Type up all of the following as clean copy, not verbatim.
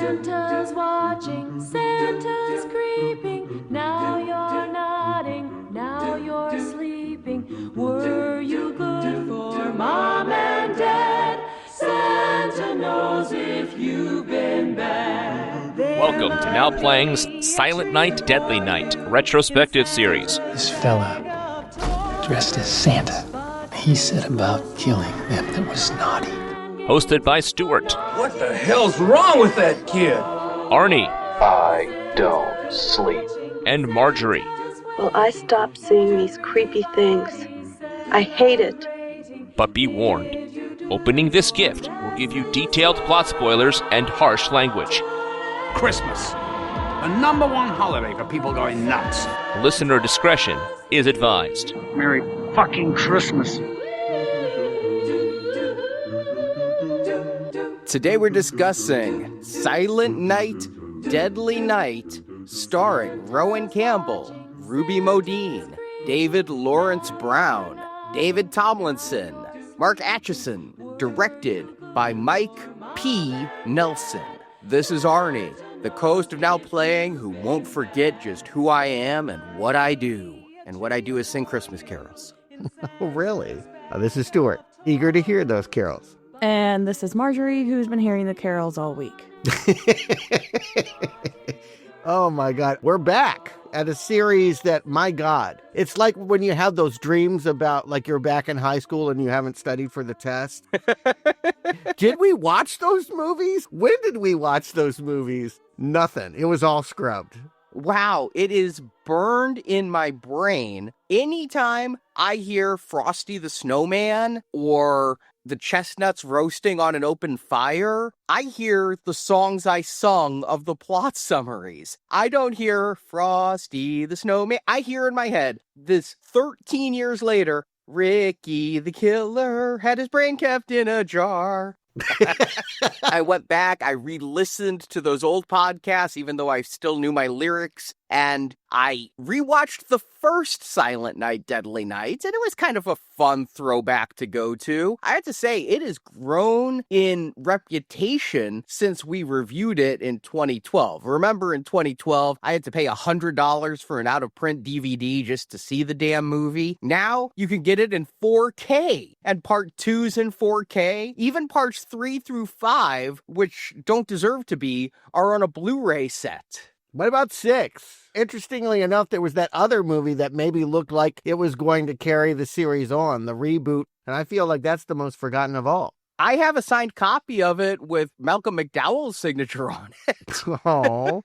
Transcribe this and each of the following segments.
Santa's watching, Santa's creeping. Now you're nodding, now you're sleeping. Were you good for Mom and Dad? Santa knows if you've been bad. Welcome to Now Playing's Silent Night, Deadly Night retrospective series. This fella dressed as Santa, he said about killing them that was naughty. Hosted by Stuart. What the hell's wrong with that kid? Arnie. I don't sleep. And Marjorie. Well, I stopped seeing these creepy things. I hate it. But be warned, opening this gift will give you detailed plot spoilers and harsh language. Christmas, the number one holiday for people going nuts. Listener discretion is advised. Merry fucking Christmas. Today we're discussing Silent Night, Deadly Night, starring Rohan Campbell, Ruby Modine, David Lawrence Brown, David Tomlinson, Mark Atchison, directed by Mike P. Nelson. This is Arnie, the co-host of Now Playing, who won't forget just who I am and what I do. And what I do is sing Christmas carols. Oh, really? This is Stuart, eager to hear those carols. And this is Marjorie, who's been hearing the carols all week. Oh, my God. We're back at a series that, my God, it's like when you have those dreams about, like, you're back in high school and you haven't studied for the test. Did we watch those movies? When did we watch those movies? Nothing. It was all scrubbed. Wow, it is burned in my brain. Anytime I hear Frosty the Snowman or the chestnuts roasting on an open fire, I hear the songs I sung of the plot summaries. I don't hear Frosty the Snowman. I hear in my head, this 13 years later, Ricky the Killer had his brain kept in a jar. I went back, I re-listened to those old podcasts, even though I still knew my lyrics, and I rewatched the first Silent Night, Deadly Night, and it was kind of a fun throwback to go to. I have to say, it has grown in reputation since we reviewed it in 2012. Remember, in 2012, I had to pay $100 for an out-of-print DVD just to see the damn movie. Now, you can get it in 4K, and part 2's in 4K. Even parts 3 through 5, which don't deserve to be, are on a Blu-ray set. What about 6? Interestingly enough, there was that other movie that maybe looked like it was going to carry the series on, the reboot, and I feel like that's the most forgotten of all. I have a signed copy of it with Malcolm McDowell's signature on it. Oh.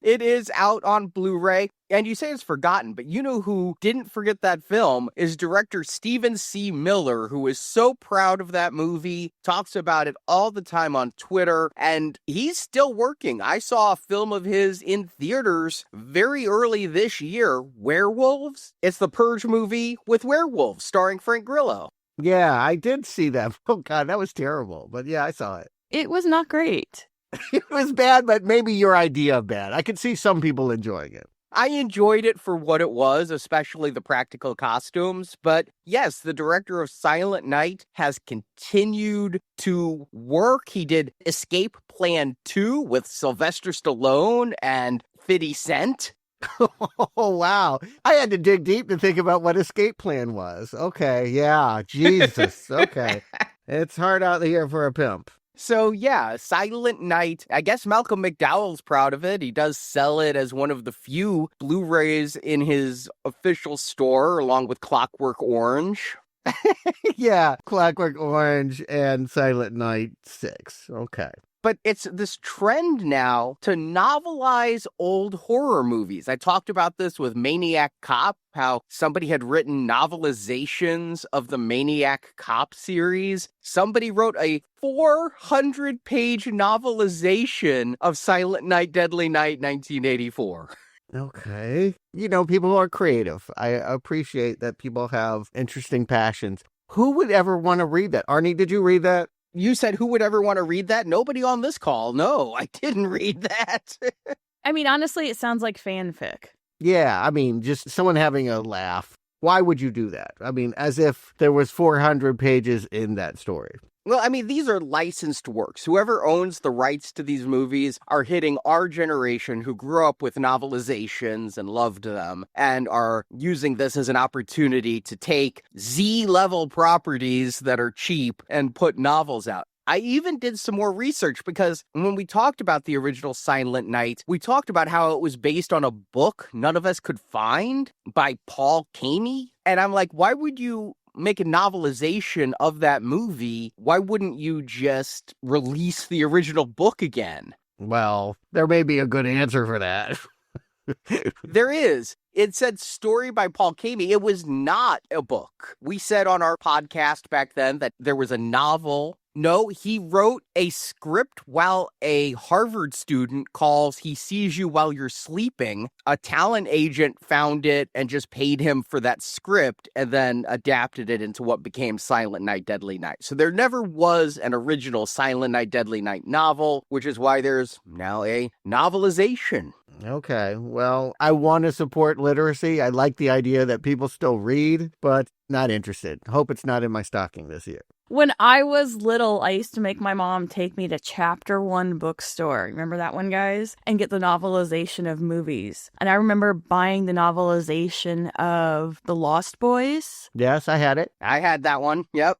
It is out on Blu-ray, and you say it's forgotten, but you know who didn't forget that film is director Stephen C. Miller, who is so proud of that movie, talks about it all the time on Twitter, and he's still working. I saw a film of his in theaters very early this year, Werewolves. It's the Purge movie with werewolves, starring Frank Grillo. Yeah, I did see that. Oh, God, that was terrible, but yeah, I saw it. It was not great. It was bad, but maybe your idea of bad. I could see some people enjoying it. I enjoyed it for what it was, especially the practical costumes. But yes, the director of Silent Night has continued to work. He did Escape Plan 2 with Sylvester Stallone and 50 Cent. Oh, wow. I had to dig deep to think about what Escape Plan was. Okay, yeah, Jesus. Okay. It's hard out here for a pimp. So yeah, Silent Night, I guess Malcolm McDowell's proud of it. He does sell it as one of the few Blu-rays in his official store, along with Clockwork Orange. Yeah, Clockwork Orange and Silent Night 6. Okay. But it's this trend now to novelize old horror movies. I talked about this with Maniac Cop, how somebody had written novelizations of the Maniac Cop series. Somebody wrote a 400-page novelization of Silent Night, Deadly Night, 1984. Okay. You know, people are creative. I appreciate that people have interesting passions. Who would ever want to read that? Arnie, did you read that? You said who would ever want to read that? Nobody on this call. No, I didn't read that. I mean, honestly, it sounds like fanfic. Yeah, I mean, just someone having a laugh. Why would you do that? I mean, as if there was 400 pages in that story. Well, I mean, these are licensed works. Whoever owns the rights to these movies are hitting our generation who grew up with novelizations and loved them and are using this as an opportunity to take Z-level properties that are cheap and put novels out. I even did some more research because when we talked about the original Silent Night, we talked about how it was based on a book none of us could find by Paul Kamey. And I'm like, why would you make a novelization of that movie? Why wouldn't you just release the original book again? Well, there may be a good answer for that. There is. It said story by Paul Kamey. It was not a book. We said on our podcast back then that there was a novel. No, he wrote a script while a Harvard student calls He Sees You While You're Sleeping. A talent agent found it and just paid him for that script and then adapted it into what became Silent Night, Deadly Night. So there never was an original Silent Night, Deadly Night novel, which is why there's now a novelization. Okay, well, I want to support literacy. I like the idea that people still read, but not interested. Hope it's not in my stocking this year. When I was little, I used to make my mom take me to Chapter One bookstore. Remember that one, guys? And get the novelization of movies. And I remember buying the novelization of The Lost Boys. Yes, I had it. I had that one. Yep.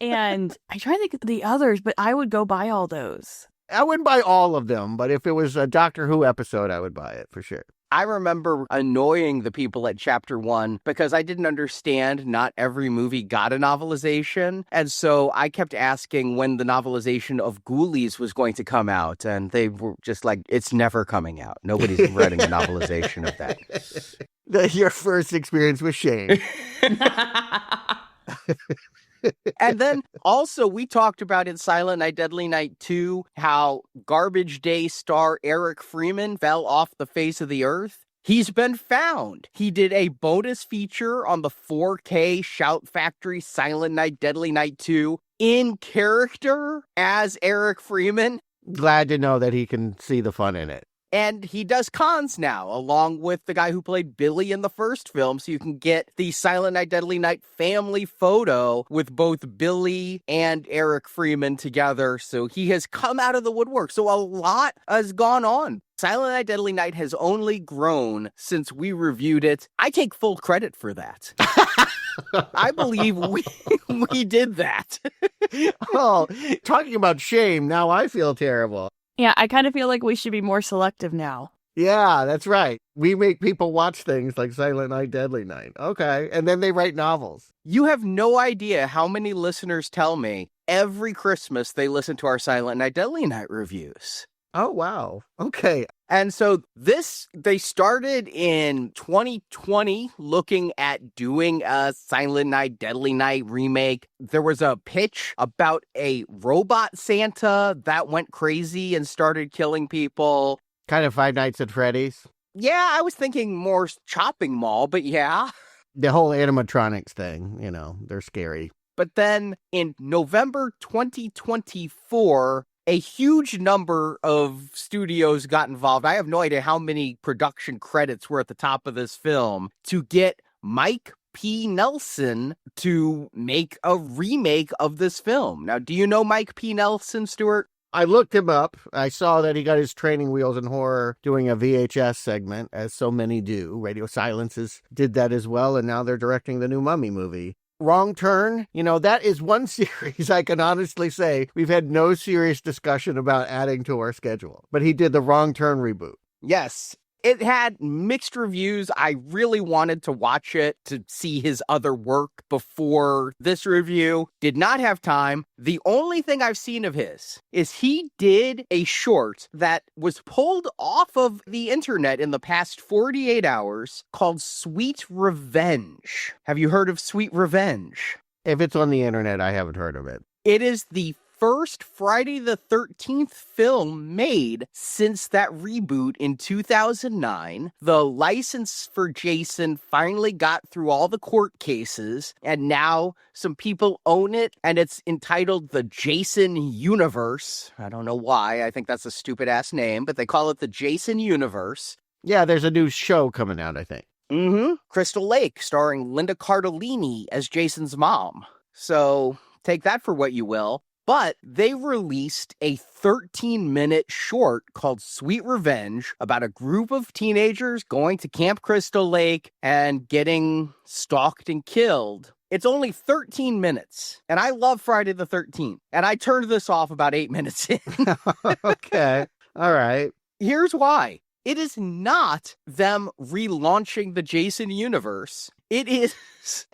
And I try to think of the others, but I would go buy all those. I wouldn't buy all of them, but if it was a Doctor Who episode, I would buy it for sure. I remember annoying the people at Chapter One because I didn't understand not every movie got a novelization. And so I kept asking when the novelization of Ghoulies was going to come out. And they were just like, it's never coming out. Nobody's writing a novelization of that. Your first experience with shame. And then also we talked about in Silent Night, Deadly Night 2, how Garbage Day star Eric Freeman fell off the face of the earth. He's been found. He did a bonus feature on the 4K Shout Factory Silent Night, Deadly Night 2 in character as Eric Freeman. Glad to know that he can see the fun in it. And he does cons now, along with the guy who played Billy in the first film. So you can get the Silent Night, Deadly Night family photo with both Billy and Eric Freeman together. So he has come out of the woodwork. So a lot has gone on. Silent Night, Deadly Night has only grown since we reviewed it. I take full credit for that. I believe we did that. Oh, talking about shame, now I feel terrible. Yeah, I kind of feel like we should be more selective now. Yeah, that's right. We make people watch things like Silent Night, Deadly Night. Okay. And then they write novels. You have no idea how many listeners tell me every Christmas they listen to our Silent Night, Deadly Night reviews. Oh, wow. Okay. And so they started in 2020 looking at doing a Silent Night, Deadly Night remake. There was a pitch about a robot Santa that went crazy and started killing people. Kind of Five Nights at Freddy's. Yeah, I was thinking more Chopping Mall, but yeah. The whole animatronics thing, they're scary. But then in November 2024, a huge number of studios got involved. I have no idea how many production credits were at the top of this film to get Mike P. Nelson to make a remake of this film. Now, do you know Mike P. Nelson, Stuart? I looked him up. I saw that he got his training wheels in horror doing a VHS segment, as so many do. Radio Silences did that as well, and now they're directing the new Mummy movie. Wrong Turn, that is one series I can honestly say we've had no serious discussion about adding to our schedule. But he did the Wrong Turn reboot. Yes. It had mixed reviews. I really wanted to watch it to see his other work before this review. Did not have time. The only thing I've seen of his is he did a short that was pulled off of the internet in the past 48 hours called Sweet Revenge. Have you heard of Sweet Revenge? If it's on the internet, I haven't heard of it. It is the first Friday the 13th film made since that reboot in 2009. The license for Jason finally got through all the court cases, and now some people own it, and it's entitled the Jason Universe. I don't know why. I think that's a stupid-ass name, but they call it the Jason Universe. Yeah, there's a new show coming out, I think. Mm-hmm. Crystal Lake, starring Linda Cardellini as Jason's mom. So take that for what you will. But they released a 13-minute short called Sweet Revenge about a group of teenagers going to Camp Crystal Lake and getting stalked and killed. It's only 13 minutes, and I love Friday the 13th, and I turned this off about 8 minutes in. Okay. All right. Here's why. It is not them relaunching the Jason universe. It is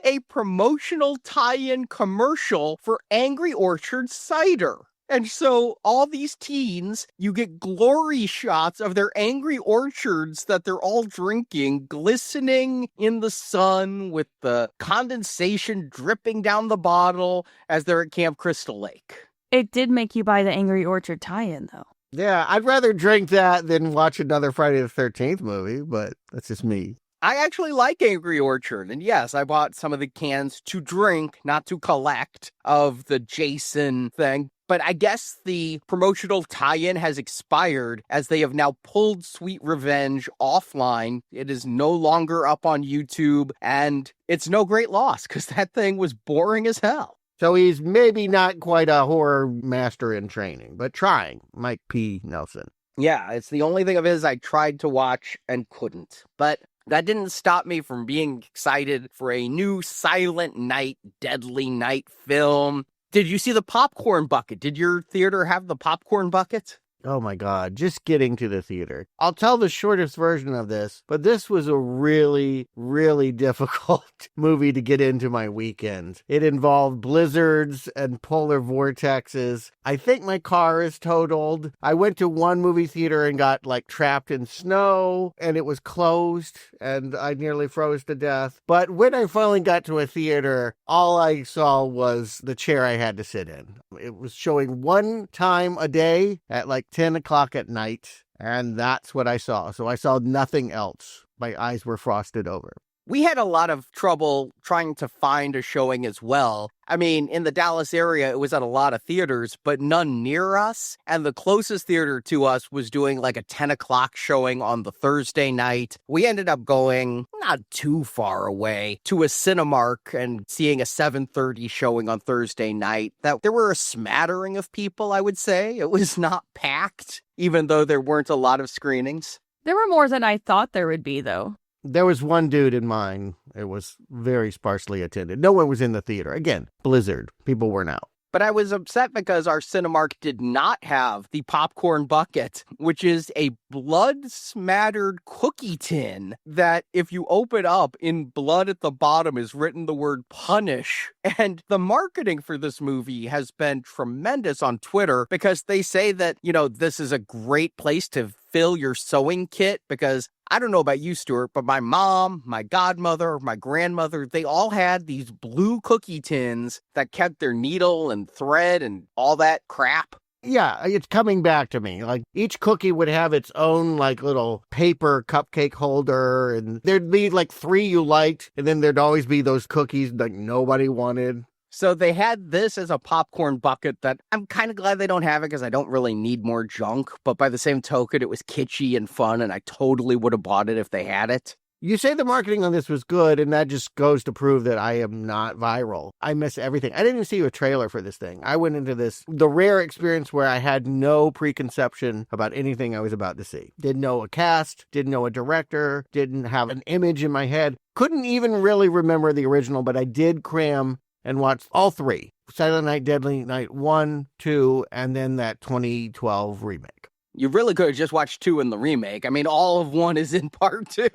a promotional tie-in commercial for Angry Orchard cider. And so all these teens, you get glory shots of their Angry Orchards that they're all drinking, glistening in the sun with the condensation dripping down the bottle as they're at Camp Crystal Lake. It did make you buy the Angry Orchard tie-in, though. Yeah, I'd rather drink that than watch another Friday the 13th movie, but that's just me. I actually like Angry Orchard, and yes, I bought some of the cans to drink, not to collect, of the Jason thing. But I guess the promotional tie-in has expired as they have now pulled Sweet Revenge offline. It is no longer up on YouTube, and it's no great loss because that thing was boring as hell. So he's maybe not quite a horror master in training, but trying. Mike P. Nelson. Yeah, it's the only thing of his I tried to watch and couldn't. But that didn't stop me from being excited for a new Silent Night, Deadly Night film. Did you see the popcorn bucket? Did your theater have the popcorn bucket? Oh my God, just getting to the theater. I'll tell the shortest version of this, but this was a really, really difficult movie to get into my weekend. It involved blizzards and polar vortexes. I think my car is totaled. I went to one movie theater and got trapped in snow, and it was closed, and I nearly froze to death. But when I finally got to a theater, all I saw was the chair I had to sit in. It was showing one time a day at 10 o'clock at night, and that's what I saw. So I saw nothing else. My eyes were frosted over. We had a lot of trouble trying to find a showing as well. I mean, in the Dallas area, it was at a lot of theaters, but none near us. And the closest theater to us was doing a 10 o'clock showing on the Thursday night. We ended up going not too far away to a Cinemark and seeing a 7:30 showing on Thursday night. That there were a smattering of people, I would say. It was not packed, even though there weren't a lot of screenings. There were more than I thought there would be, though. There was one dude in mine. It was very sparsely attended. No one was in the theater. Again, blizzard. People weren't out. But I was upset because our Cinemark did not have the popcorn bucket, which is a blood-smattered cookie tin that if you open up, in blood at the bottom is written the word punish. And the marketing for this movie has been tremendous on Twitter because they say that, this is a great place to fill your sewing kit because I don't know about you, Stuart, but my mom, my godmother, my grandmother, they all had these blue cookie tins that kept their needle and thread and all that crap. Yeah, it's coming back to me. Each cookie would have its own little paper cupcake holder, and there'd be 3 you liked, and then there'd always be those cookies nobody wanted. So they had this as a popcorn bucket that I'm kind of glad they don't have it because I don't really need more junk. But by the same token, it was kitschy and fun, and I totally would have bought it if they had it. You say the marketing on this was good, and that just goes to prove that I am not viral. I miss everything. I didn't even see a trailer for this thing. I went into this, the rare experience where I had no preconception about anything I was about to see. Didn't know a cast, didn't know a director, didn't have an image in my head. Couldn't even really remember the original, but I did cram and watched all 3. Silent Night, Deadly Night 1, 2, and then that 2012 remake. You really could have just watched 2 in the remake. I mean, all of 1 is in part 2.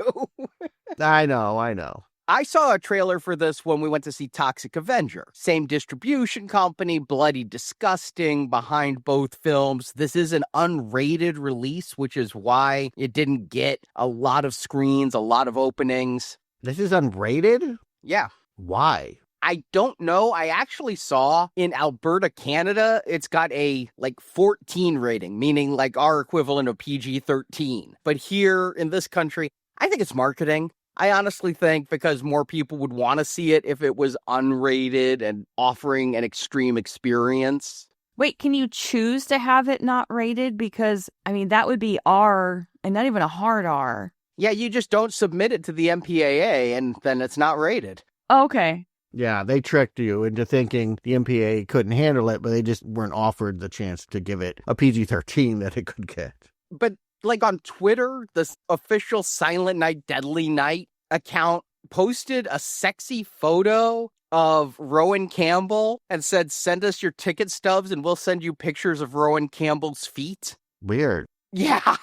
I know. I saw a trailer for this when we went to see Toxic Avenger. Same distribution company, bloody disgusting behind both films. This is an unrated release, which is why it didn't get a lot of screens, a lot of openings. This is unrated? Yeah. Why? I don't know. I actually saw in Alberta, Canada, it's got a 14 rating, meaning our equivalent of PG-13. But here in this country, I think it's marketing. I honestly think because more people would want to see it if it was unrated and offering an extreme experience. Wait, can you choose to have it not rated? Because, that would be R and not even a hard R. Yeah, you just don't submit it to the MPAA and then it's not rated. Okay. Yeah, they tricked you into thinking the MPA couldn't handle it, but they just weren't offered the chance to give it a PG-13 that it could get. But like on Twitter, the official Silent Night, Deadly Night account posted a sexy photo of Rohan Campbell and said, send us your ticket stubs and we'll send you pictures of Rohan Campbell's feet. Weird. Yeah,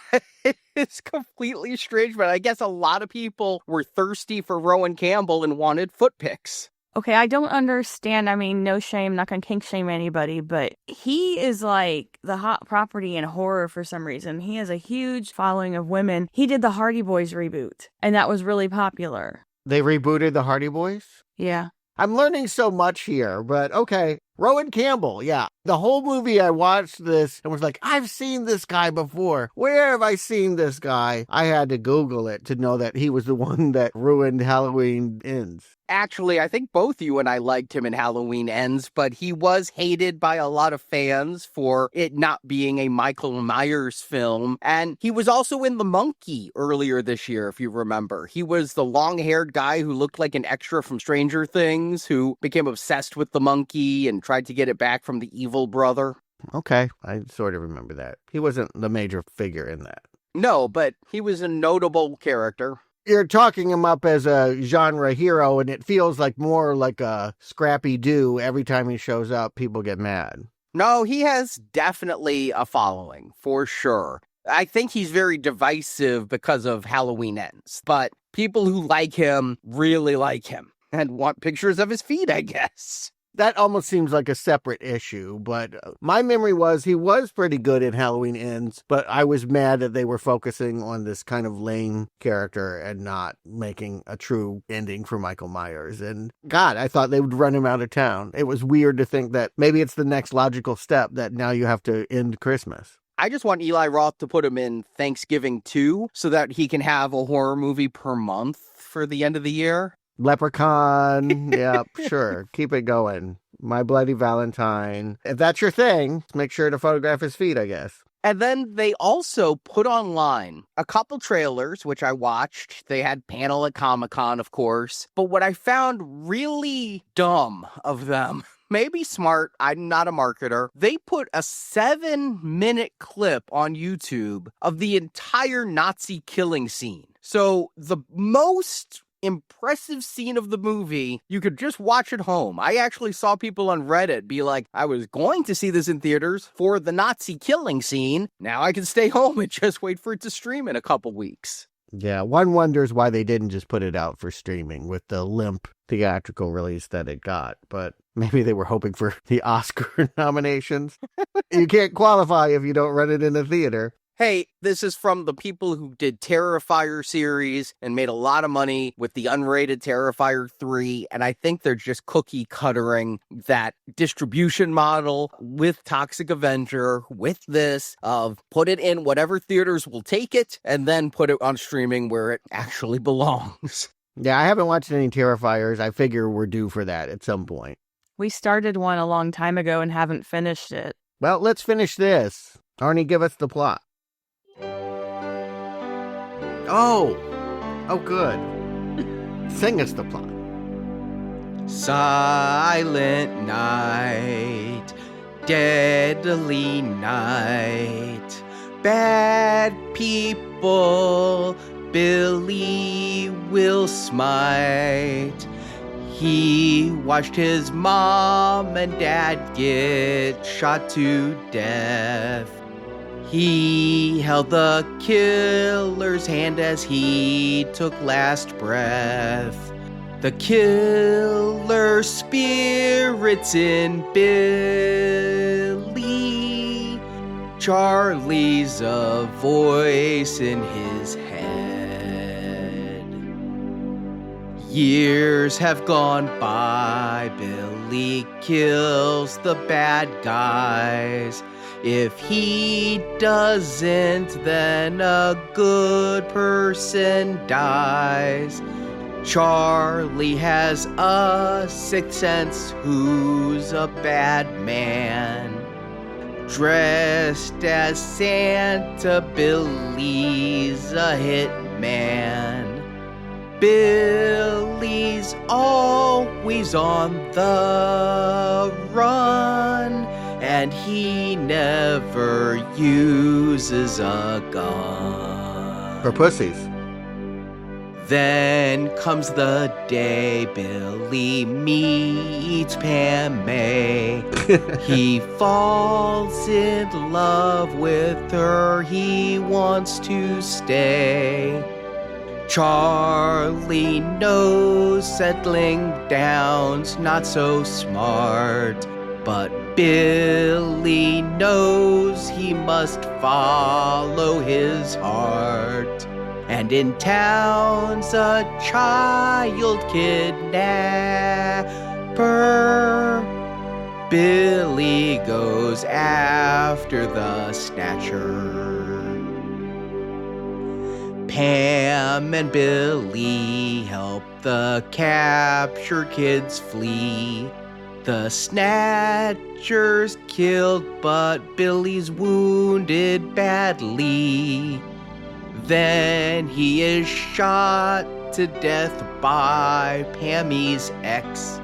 it's completely strange, but I guess a lot of people were thirsty for Rohan Campbell and wanted foot pics. Okay, I don't understand. I mean, no shame, not gonna kink shame anybody, but he is like the hot property in horror for some reason. He has a huge following of women. He did the Hardy Boys reboot, and that was really popular. They rebooted the Hardy Boys? Yeah. I'm learning so much here, but okay. Rohan Campbell, yeah. The whole movie I watched this and was like, I've seen this guy before. Where have I seen this guy? I had to Google it to know that he was the one that ruined Halloween Ends. Actually, I think both you and I liked him in Halloween Ends, but he was hated by a lot of fans for it not being a Michael Myers film. And he was also in The Monkey earlier this year, if you remember. He was the long-haired guy who looked like an extra from Stranger Things, who became obsessed with the monkey and tried to get it back from the evil brother. Okay, I sort of remember that. He wasn't the major figure in that. No, but he was a notable character. You're talking him up as a genre hero, and it feels like more like a Scrappy-Doo. Every time he shows up, people get mad. No, he has definitely a following, for sure. I think he's very divisive because of Halloween Ends, but people who like him really like him and want pictures of his feet, I guess. That almost seems like a separate issue, but my memory was he was pretty good in Halloween Ends, but I was mad that they were focusing on this kind of lame character and not making a true ending for Michael Myers. And God, I thought they would run him out of town. It was weird to think that maybe it's the next logical step that now you have to end Christmas. I just want Eli Roth to put him in Thanksgiving 2 so that he can have a horror movie per month for the end of the year. Leprechaun, yeah, sure. Keep it going. My Bloody Valentine. If that's your thing, make sure to photograph his feet, I guess. And then they also put online a couple trailers, which I watched. They had panel at Comic-Con, of course. But what I found really dumb of them, maybe smart, I'm not a marketer, they put a 7-minute clip on YouTube of the entire Nazi killing scene. So the most impressive scene of the movie, you could just watch at home. I actually saw people on Reddit be like, I was going to see this in theaters for the Nazi killing scene. Now I can stay home and just wait for it to stream in a couple weeks. Yeah, one wonders why they didn't just put it out for streaming with the limp theatrical release that it got. But maybe they were hoping for the Oscar nominations. You can't qualify if you don't run it in a theater. Hey, this is from the people who did Terrifier series and made a lot of money with the unrated Terrifier 3, and I think they're just cookie-cuttering that distribution model with Toxic Avenger, with this, of put it in whatever theaters will take it, and then put it on streaming where it actually belongs. Yeah, I haven't watched any Terrifiers. I figure we're due for that at some point. We started one a long time ago and haven't finished it. Well, let's finish this. Arnie, give us the plot. Oh, good. Sing us the plot. Silent night, deadly night, bad people, Billy will smite. He watched his mom and dad get shot to death. He held the killer's hand as he took last breath. The killer's spirit's in Billy. Charlie's a voice in his head. Years have gone by. Billy kills the bad guys. If he doesn't, then a good person dies. Charlie has a sixth sense who's a bad man. Dressed as Santa, Billy's a hitman. Billy's always on the run, and he never uses a gun. For pussies. Then comes the day Billy meets Pam May. He falls in love with her, he wants to stay. Charlie knows settling down's not so smart, but Billy knows he must follow his heart. And in town's a child kidnapper. Billy goes after the snatcher. Pam and Billy help the captured kids flee. The snatcher's killed, but Billy's wounded badly. Then he is shot to death by Pammy's ex.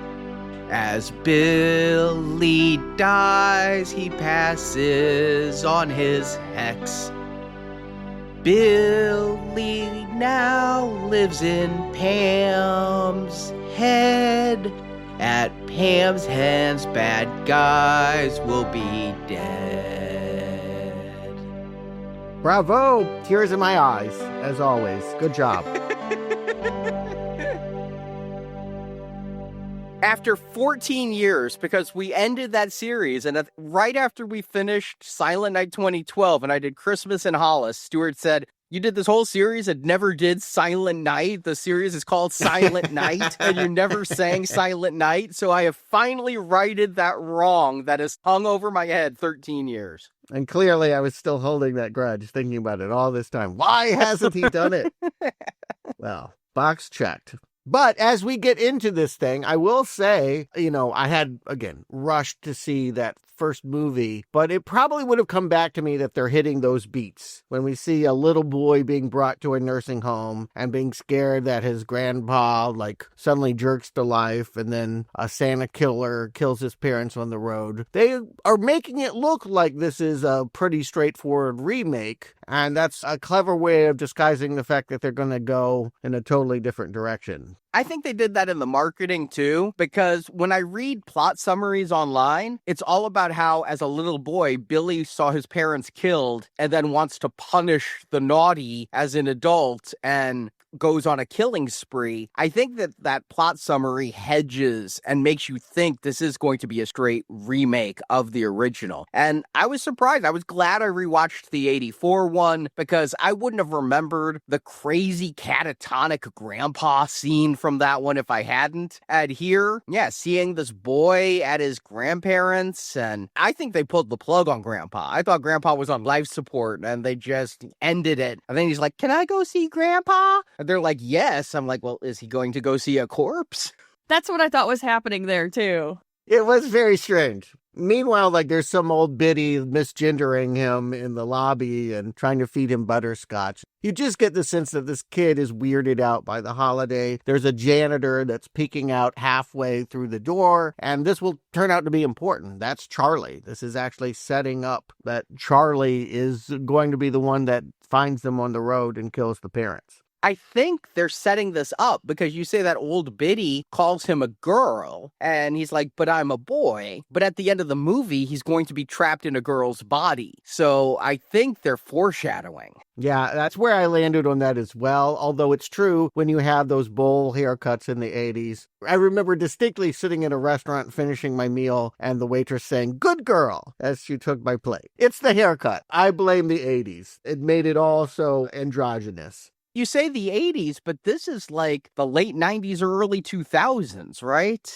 As Billy dies, he passes on his hex. Billy now lives in Pam's head. At Pam's hands, bad guys will be dead. Bravo! Tears in my eyes, as always. Good job. After 14 years, because we ended that series, and right after we finished Silent Night 2012, and I did Christmas in Hollis, Stuart said, "You did this whole series and never did Silent Night. The series is called Silent Night, and you never sang Silent Night. So I have finally righted that wrong that has hung over my head 13 years. And clearly I was still holding that grudge, thinking about it all this time. Why hasn't he done it? Well, box checked. But as we get into this thing, I will say, I had, again, rushed to see that first movie, but it probably would have come back to me that they're hitting those beats. When we see a little boy being brought to a nursing home and being scared that his grandpa, suddenly jerks to life, and then a Santa killer kills his parents on the road. They are making it look like this is a pretty straightforward remake, and that's a clever way of disguising the fact that they're going to go in a totally different direction. I think they did that in the marketing too, because when I read plot summaries online, it's all about how, as a little boy, Billy saw his parents killed and then wants to punish the naughty as an adult and goes on a killing spree. I think that plot summary hedges and makes you think this is going to be a straight remake of the original. And I was surprised. I was glad I rewatched the 84 one, because I wouldn't have remembered the crazy catatonic grandpa scene from that one if I hadn't. And here, seeing this boy at his grandparents, and I think they pulled the plug on grandpa. I thought grandpa was on life support and they just ended it. And then he's like, "Can I go see grandpa?" And they're like, "Yes." I'm like, well, is he going to go see a corpse? That's what I thought was happening there, too. It was very strange. Meanwhile, there's some old biddy misgendering him in the lobby and trying to feed him butterscotch. You just get the sense that this kid is weirded out by the holiday. There's a janitor that's peeking out halfway through the door, and this will turn out to be important. That's Charlie. This is actually setting up that Charlie is going to be the one that finds them on the road and kills the parents. I think they're setting this up because you say that old biddy calls him a girl and he's like, "But I'm a boy." But at the end of the movie, he's going to be trapped in a girl's body. So I think they're foreshadowing. Yeah, that's where I landed on that as well. Although it's true, when you have those bowl haircuts in the 80s, I remember distinctly sitting in a restaurant finishing my meal and the waitress saying, "Good girl," as she took my plate. It's the haircut. I blame the 80s. It made it all so androgynous. You say the 80s, but this is like the late 90s or early 2000s, right?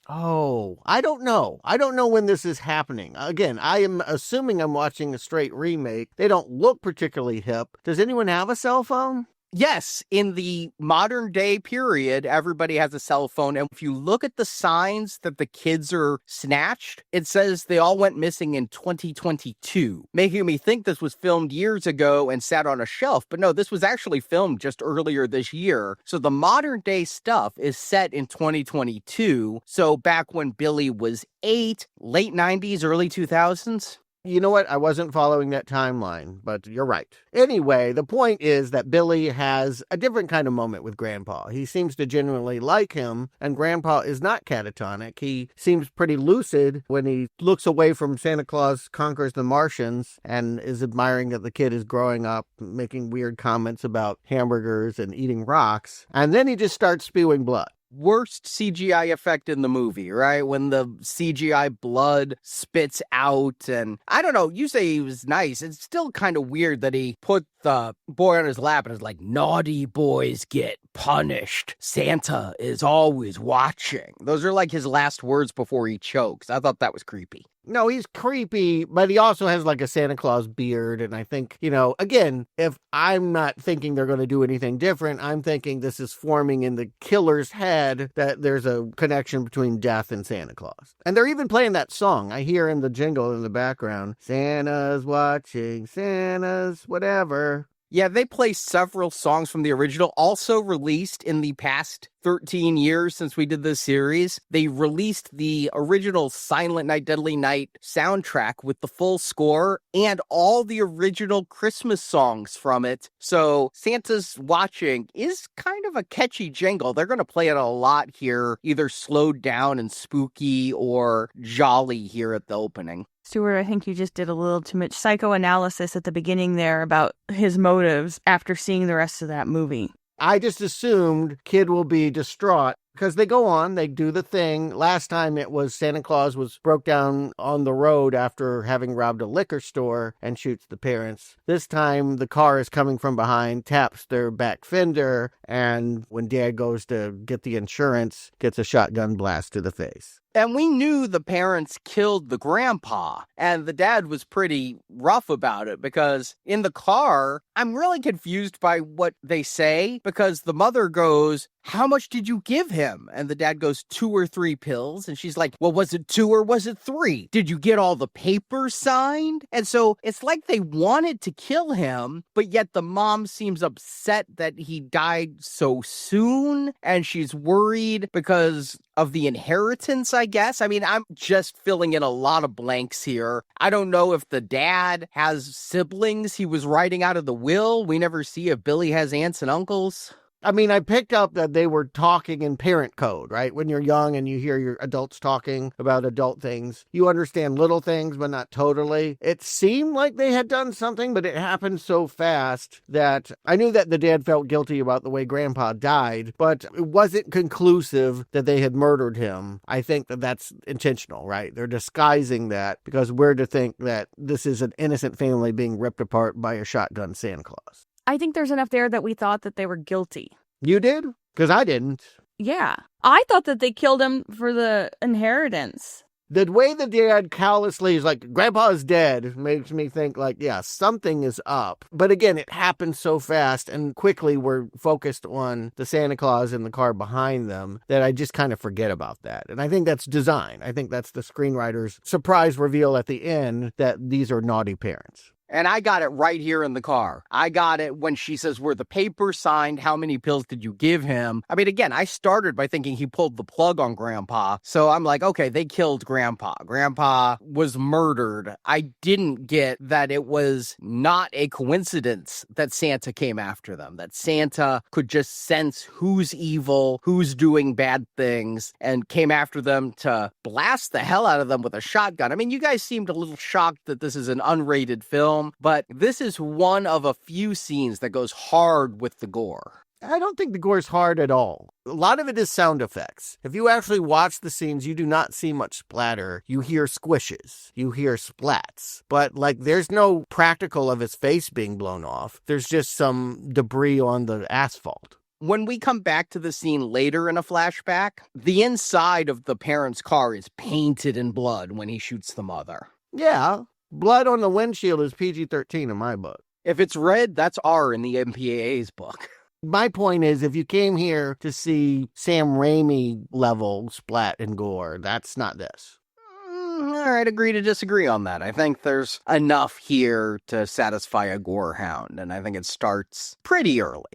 Oh, I don't know. I don't know when this is happening. Again, I am assuming I'm watching a straight remake. They don't look particularly hip. Does anyone have a cell phone? Yes, in the modern day period, everybody has a cell phone. And if you look at the signs that the kids are snatched, it says they all went missing in 2022, making me think this was filmed years ago and sat on a shelf. But no, this was actually filmed just earlier this year. So the modern day stuff is set in 2022. So back when Billy was 8, late 90s, early 2000s. You know what? I wasn't following that timeline, but you're right. Anyway, the point is that Billy has a different kind of moment with Grandpa. He seems to genuinely like him, and Grandpa is not catatonic. He seems pretty lucid when he looks away from Santa Claus Conquers the Martians and is admiring that the kid is growing up, making weird comments about hamburgers and eating rocks. And then he just starts spewing blood. Worst CGI effect in the movie, right? When the CGI blood spits out, and I don't know, you say he was nice. It's still kind of weird that he put the boy on his lap and is like, naughty boys get punished. Santa is always watching. Those are like his last words before he chokes. I thought that was creepy. No, he's creepy, but he also has like a Santa Claus beard. And I think, again, if I'm not thinking they're going to do anything different, I'm thinking this is forming in the killer's head that there's a connection between death and Santa Claus. And they're even playing that song. I hear in the jingle in the background, Santa's watching, Santa's whatever. Yeah, they play several songs from the original, also released in the past 13 years since we did this series. They released the original Silent Night, Deadly Night soundtrack with the full score and all the original Christmas songs from it. So Santa's Watching is kind of a catchy jingle. They're going to play it a lot here, either slowed down and spooky or jolly here at the opening. Stuart, I think you just did a little too much psychoanalysis at the beginning there about his motives after seeing the rest of that movie. I just assumed kid will be distraught because they go on, they do the thing. Last time it was Santa Claus broke down on the road after having robbed a liquor store and shoots the parents. This time the car is coming from behind, taps their back fender, and when Dad goes to get the insurance, gets a shotgun blast to the face. And we knew the parents killed the grandpa, and the dad was pretty rough about it because in the car, I'm really confused by what they say because the mother goes, how much did you give him? And the dad goes, 2 or 3 pills. And she's like, well, was it 2 or was it 3? Did you get all the papers signed? And so it's like they wanted to kill him, but yet the mom seems upset that he died so soon. And she's worried because of the inheritance, I guess. I mean, I'm just filling in a lot of blanks here. I don't know if the dad has siblings he was writing out of the will. We never see if Billy has aunts and uncles. I mean, I picked up that they were talking in parent code, right? When you're young and you hear your adults talking about adult things, you understand little things, but not totally. It seemed like they had done something, but it happened so fast that I knew that the dad felt guilty about the way Grandpa died, but it wasn't conclusive that they had murdered him. I think that that's intentional, right? They're disguising that because we're to think that this is an innocent family being ripped apart by a shotgun Santa Claus. I think there's enough there that we thought that they were guilty. You did? Because I didn't. Yeah. I thought that they killed him for the inheritance. The way the dad callously is like, Grandpa is dead, makes me think like, yeah, something is up. But again, it happened so fast and quickly we're focused on the Santa Claus in the car behind them that I just kind of forget about that. And I think that's design. I think that's the screenwriter's surprise reveal at the end that these are naughty parents. And I got it right here in the car. I got it when she says, were the papers signed? How many pills did you give him? I mean, again, I started by thinking he pulled the plug on Grandpa. So I'm like, okay, they killed Grandpa. Grandpa was murdered. I didn't get that it was not a coincidence that Santa came after them, that Santa could just sense who's evil, who's doing bad things, and came after them to blast the hell out of them with a shotgun. I mean, you guys seemed a little shocked that this is an unrated film. But this is one of a few scenes that goes hard with the gore. I don't think the gore is hard at all. A lot of it is sound effects. If you actually watch the scenes, you do not see much splatter. You hear squishes. You hear splats. But, there's no practical of his face being blown off. There's just some debris on the asphalt. When we come back to the scene later in a flashback, the inside of the parents' car is painted in blood when he shoots the mother. Yeah. Blood on the windshield is PG-13 in my book. If it's red, that's R in the MPAA's book. My point is, if you came here to see Sam Raimi level splat and gore, that's not this. All right, agree to disagree on that. I think there's enough here to satisfy a gore hound, and I think it starts pretty early.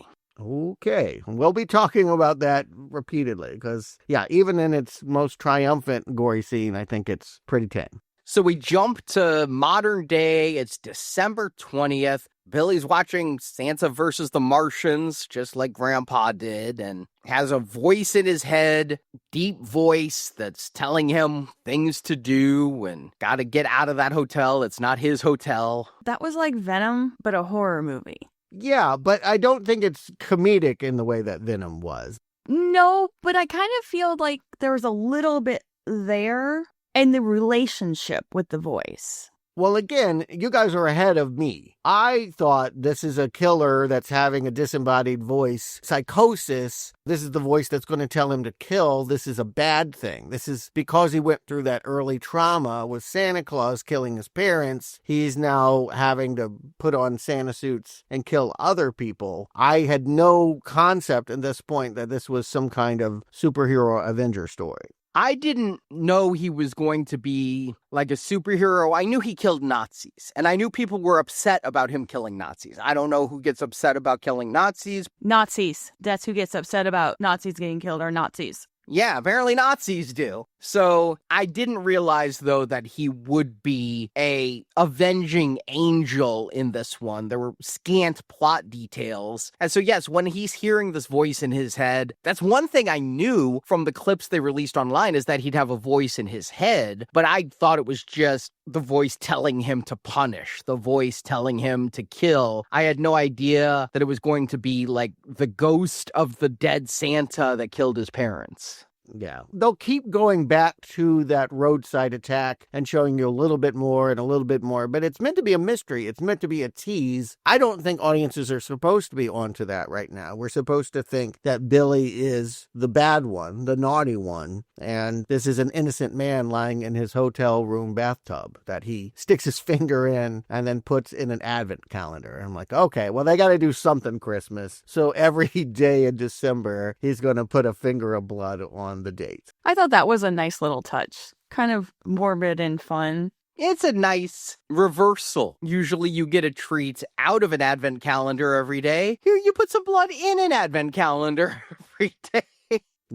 Okay, we'll be talking about that repeatedly, because, yeah, even in its most triumphant gory scene, I think it's pretty tame. So we jump to modern day. It's December 20th. Billy's watching Santa versus the Martians, just like Grandpa did, and has a voice in his head, deep voice that's telling him things to do and gotta get out of that hotel. It's not his hotel. That was like Venom, but a horror movie. Yeah, but I don't think it's comedic in the way that Venom was. No, but I kind of feel like there was a little bit there in the relationship with the voice. Well, again, you guys are ahead of me. I thought this is a killer that's having a disembodied voice psychosis. This is the voice that's going to tell him to kill. This is a bad thing. This is because he went through that early trauma with Santa Claus killing his parents. He's now having to put on Santa suits and kill other people. I had no concept at this point that this was some kind of superhero Avenger story. I didn't know he was going to be like a superhero. I knew he killed Nazis, and I knew people were upset about him killing Nazis. I don't know who gets upset about killing Nazis. Nazis. That's who gets upset about Nazis getting killed, are Nazis. Yeah, apparently Nazis do. So I didn't realize, though, that he would be a avenging angel in this one. There were scant plot details. And so, yes, when he's hearing this voice in his head, that's one thing I knew from the clips they released online, is that he'd have a voice in his head. But I thought it was just the voice telling him to punish, the voice telling him to kill. I had no idea that it was going to be like the ghost of the dead Santa that killed his parents. Yeah. They'll keep going back to that roadside attack and showing you a little bit more and a little bit more, but it's meant to be a mystery. It's meant to be a tease. I don't think audiences are supposed to be onto that right now. We're supposed to think that Billy is the bad one, the naughty one, and this is an innocent man lying in his hotel room bathtub that he sticks his finger in and then puts in an advent calendar. I'm like, okay, well, they got to do something Christmas. So every day in December, he's going to put a finger of blood on the date. I thought that was a nice little touch. Kind of morbid and fun. It's a nice reversal. Usually you get a treat out of an advent calendar every day. Here you put some blood in an advent calendar every day.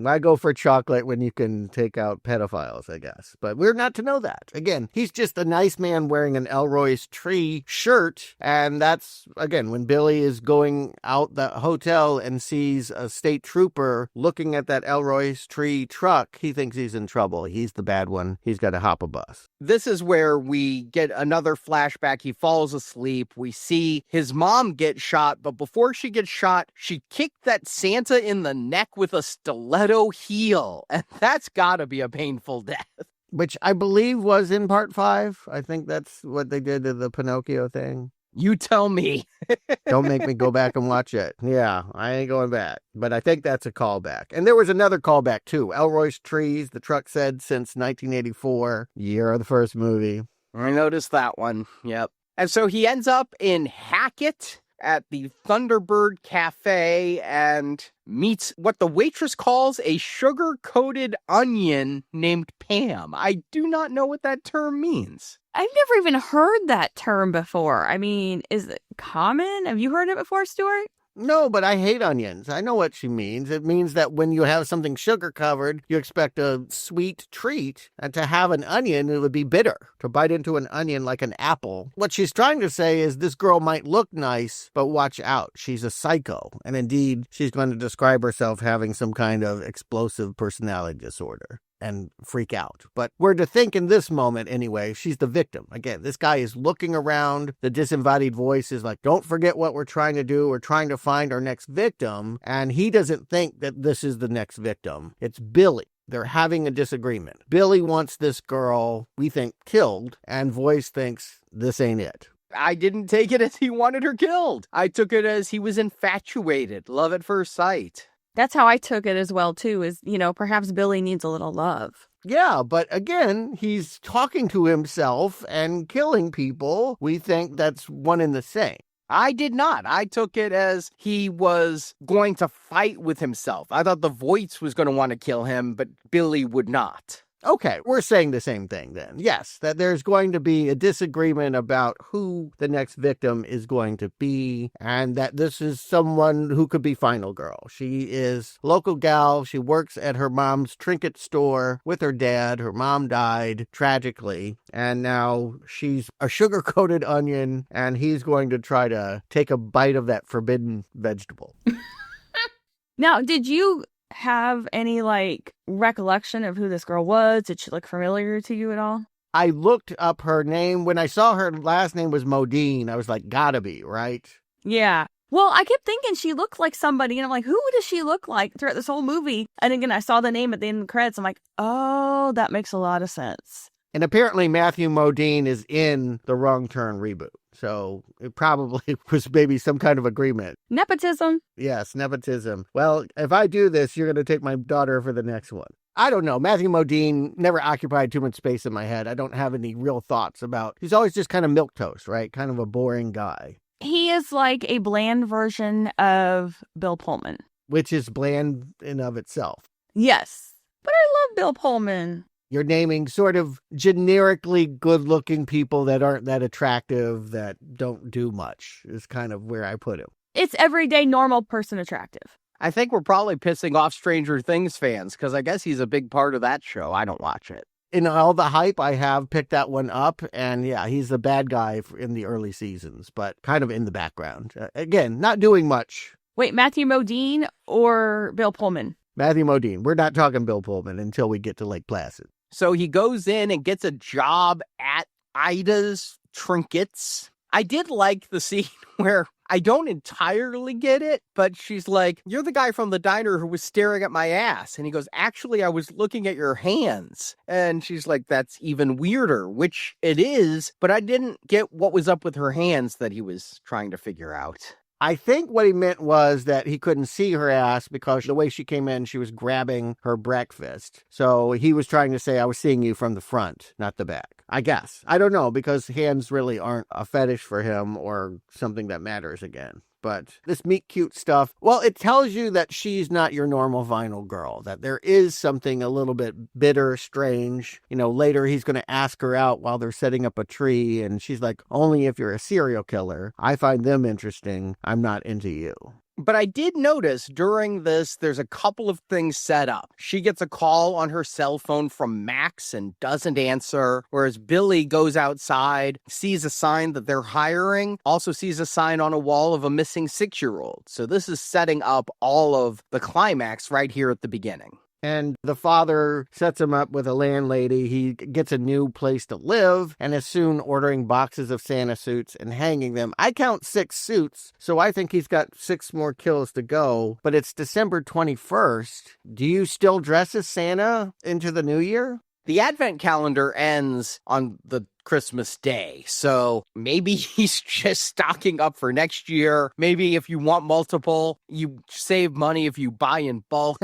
I go for chocolate when you can take out pedophiles, I guess. But we're not to know that. Again, he's just a nice man wearing an Elroy's Tree shirt. And that's, again, when Billy is going out the hotel and sees a state trooper looking at that Elroy's Tree truck, he thinks he's in trouble. He's the bad one. He's got to hop a bus. This is where we get another flashback. He falls asleep. We see his mom get shot, but before she gets shot, she kicked that Santa in the neck with a stiletto heel, and that's gotta be a painful death. Which I believe was in part 5. I think that's what they did to the Pinocchio thing. You tell me. Don't make me go back and watch it. Yeah, I ain't going back. But I think that's a callback. And there was another callback, too. Elroy's Trees, the truck said, since 1984, year of the first movie. I noticed that one. Yep. And so he ends up in Hackett at the Thunderbird Cafe and meets what the waitress calls a sugar-coated onion named Pam. I do not know what that term means. I've never even heard that term before. I mean, is it common? Have you heard it before, Stuart? No, but I hate onions. I know what she means. It means that when you have something sugar-covered, you expect a sweet treat. And to have an onion, it would be bitter. To bite into an onion like an apple. What she's trying to say is this girl might look nice, but watch out. She's a psycho. And indeed, she's going to describe herself having some kind of explosive personality disorder and freak out. But we're to think in this moment, anyway, she's the victim. Again, this guy is looking around. The disembodied voice is like, don't forget what we're trying to do. We're trying to find our next victim. And he doesn't think that this is the next victim. It's Billy. They're having a disagreement. Billy wants this girl, we think, killed, and voice thinks this ain't it. I didn't take it as he wanted her killed. I took it as he was infatuated. Love at first sight. That's how I took it as well, too, is, perhaps Billy needs a little love. Yeah, but again, he's talking to himself and killing people. We think that's one and the same. I did not. I took it as he was going to fight with himself. I thought the voice was going to want to kill him, but Billy would not. Okay, we're saying the same thing then. Yes, that there's going to be a disagreement about who the next victim is going to be, and that this is someone who could be Final Girl. She is a local gal. She works at her mom's trinket store with her dad. Her mom died tragically, and now she's a sugar-coated onion, and he's going to try to take a bite of that forbidden vegetable. Now, did you have any recollection of who this girl was? Did she look familiar to you at all? I looked up her name. When I saw her last name was Modine, I was like, gotta be, right? Yeah. Well, I kept thinking she looked like somebody, and I'm like, who does she look like throughout this whole movie? And again, I saw the name at the end of the credits. I'm like, oh, that makes a lot of sense. And apparently Matthew Modine is in the Wrong Turn reboot. So it probably was maybe some kind of agreement. Nepotism. Yes, nepotism. Well, if I do this, you're going to take my daughter for the next one. I don't know. Matthew Modine never occupied too much space in my head. I don't have any real thoughts about. He's always just kind of milquetoast, right? Kind of a boring guy. He is like a bland version of Bill Pullman. Which is bland in of itself. Yes. But I love Bill Pullman. You're naming sort of generically good-looking people that aren't that attractive, that don't do much, is kind of where I put him. It's everyday, normal person attractive. I think we're probably pissing off Stranger Things fans, because I guess he's a big part of that show. I don't watch it. In all the hype, I have picked that one up, and yeah, he's the bad guy in the early seasons, but kind of in the background. Again, not doing much. Wait, Matthew Modine or Bill Pullman? Matthew Modine. We're not talking Bill Pullman until we get to Lake Placid. So he goes in and gets a job at Ida's Trinkets. I did like the scene where I don't entirely get it, but she's like, you're the guy from the diner who was staring at my ass. And he goes, actually, I was looking at your hands. And she's like, that's even weirder, which it is, but I didn't get what was up with her hands that he was trying to figure out. I think what he meant was that he couldn't see her ass because the way she came in, she was grabbing her breakfast. So he was trying to say, I was seeing you from the front, not the back. I guess. I don't know, because hands really aren't a fetish for him or something that matters again. But this meet cute stuff, well, it tells you that she's not your normal Final Girl, that there is something a little bit bitter, strange. You know, later he's going to ask her out while they're setting up a tree, and she's like, only if you're a serial killer. I find them interesting. I'm not into you. But I did notice during this, there's a couple of things set up. She gets a call on her cell phone from Max and doesn't answer, whereas Billy goes outside, sees a sign that they're hiring, also sees a sign on a wall of a missing 6-year-old. So this is setting up all of the climax right here at the beginning. And the father sets him up with a landlady. He gets a new place to live and is soon ordering boxes of Santa suits and hanging them. I count 6 suits, so I think he's got 6 more kills to go. But it's December 21st. Do you still dress as Santa into the new year? The Advent calendar ends on the Christmas Day, so maybe he's just stocking up for next year. Maybe if you want multiple, you save money if you buy in bulk.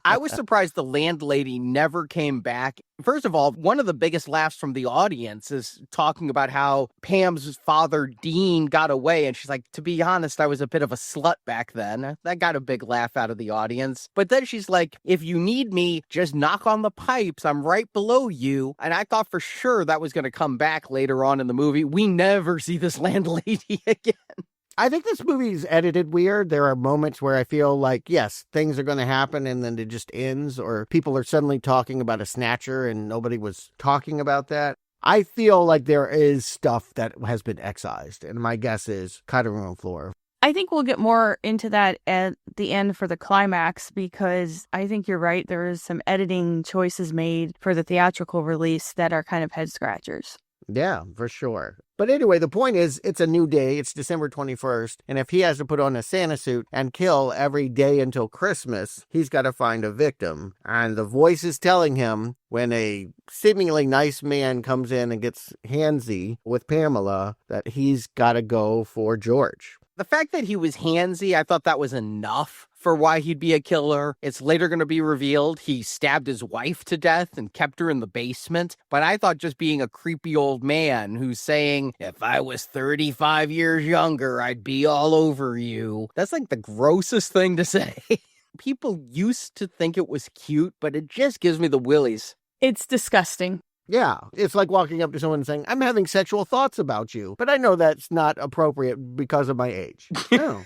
I was surprised the landlady never came back. First of all, one of the biggest laughs from the audience is talking about how Pam's father, Dean, got away. And she's like, to be honest, I was a bit of a slut back then. That got a big laugh out of the audience. But then she's like, if you need me, just knock on the pipes. I'm right below you. And I thought for sure that was going to come back later on in the movie. We never see this landlady again. I think this movie's edited weird. There are moments where I feel like, yes, things are going to happen and then it just ends, or people are suddenly talking about a snatcher and nobody was talking about that. I feel like there is stuff that has been excised, and my guess is cutting room floor. I think we'll get more into that at the end for the climax, because I think you're right. There is some editing choices made for the theatrical release that are kind of head scratchers. Yeah, for sure. But anyway, the point is, it's a new day. It's December 21st. And if he has to put on a Santa suit and kill every day until Christmas, he's got to find a victim. And the voice is telling him when a seemingly nice man comes in and gets handsy with Pamela that he's got to go for George. The fact that he was handsy, I thought that was enough for why he'd be a killer. It's later going to be revealed he stabbed his wife to death and kept her in the basement. But I thought just being a creepy old man who's saying, if I was 35 years younger, I'd be all over you. That's like the grossest thing to say. People used to think it was cute, but it just gives me the willies. It's disgusting. Yeah, it's like walking up to someone and saying, I'm having sexual thoughts about you, but I know that's not appropriate because of my age. Oh,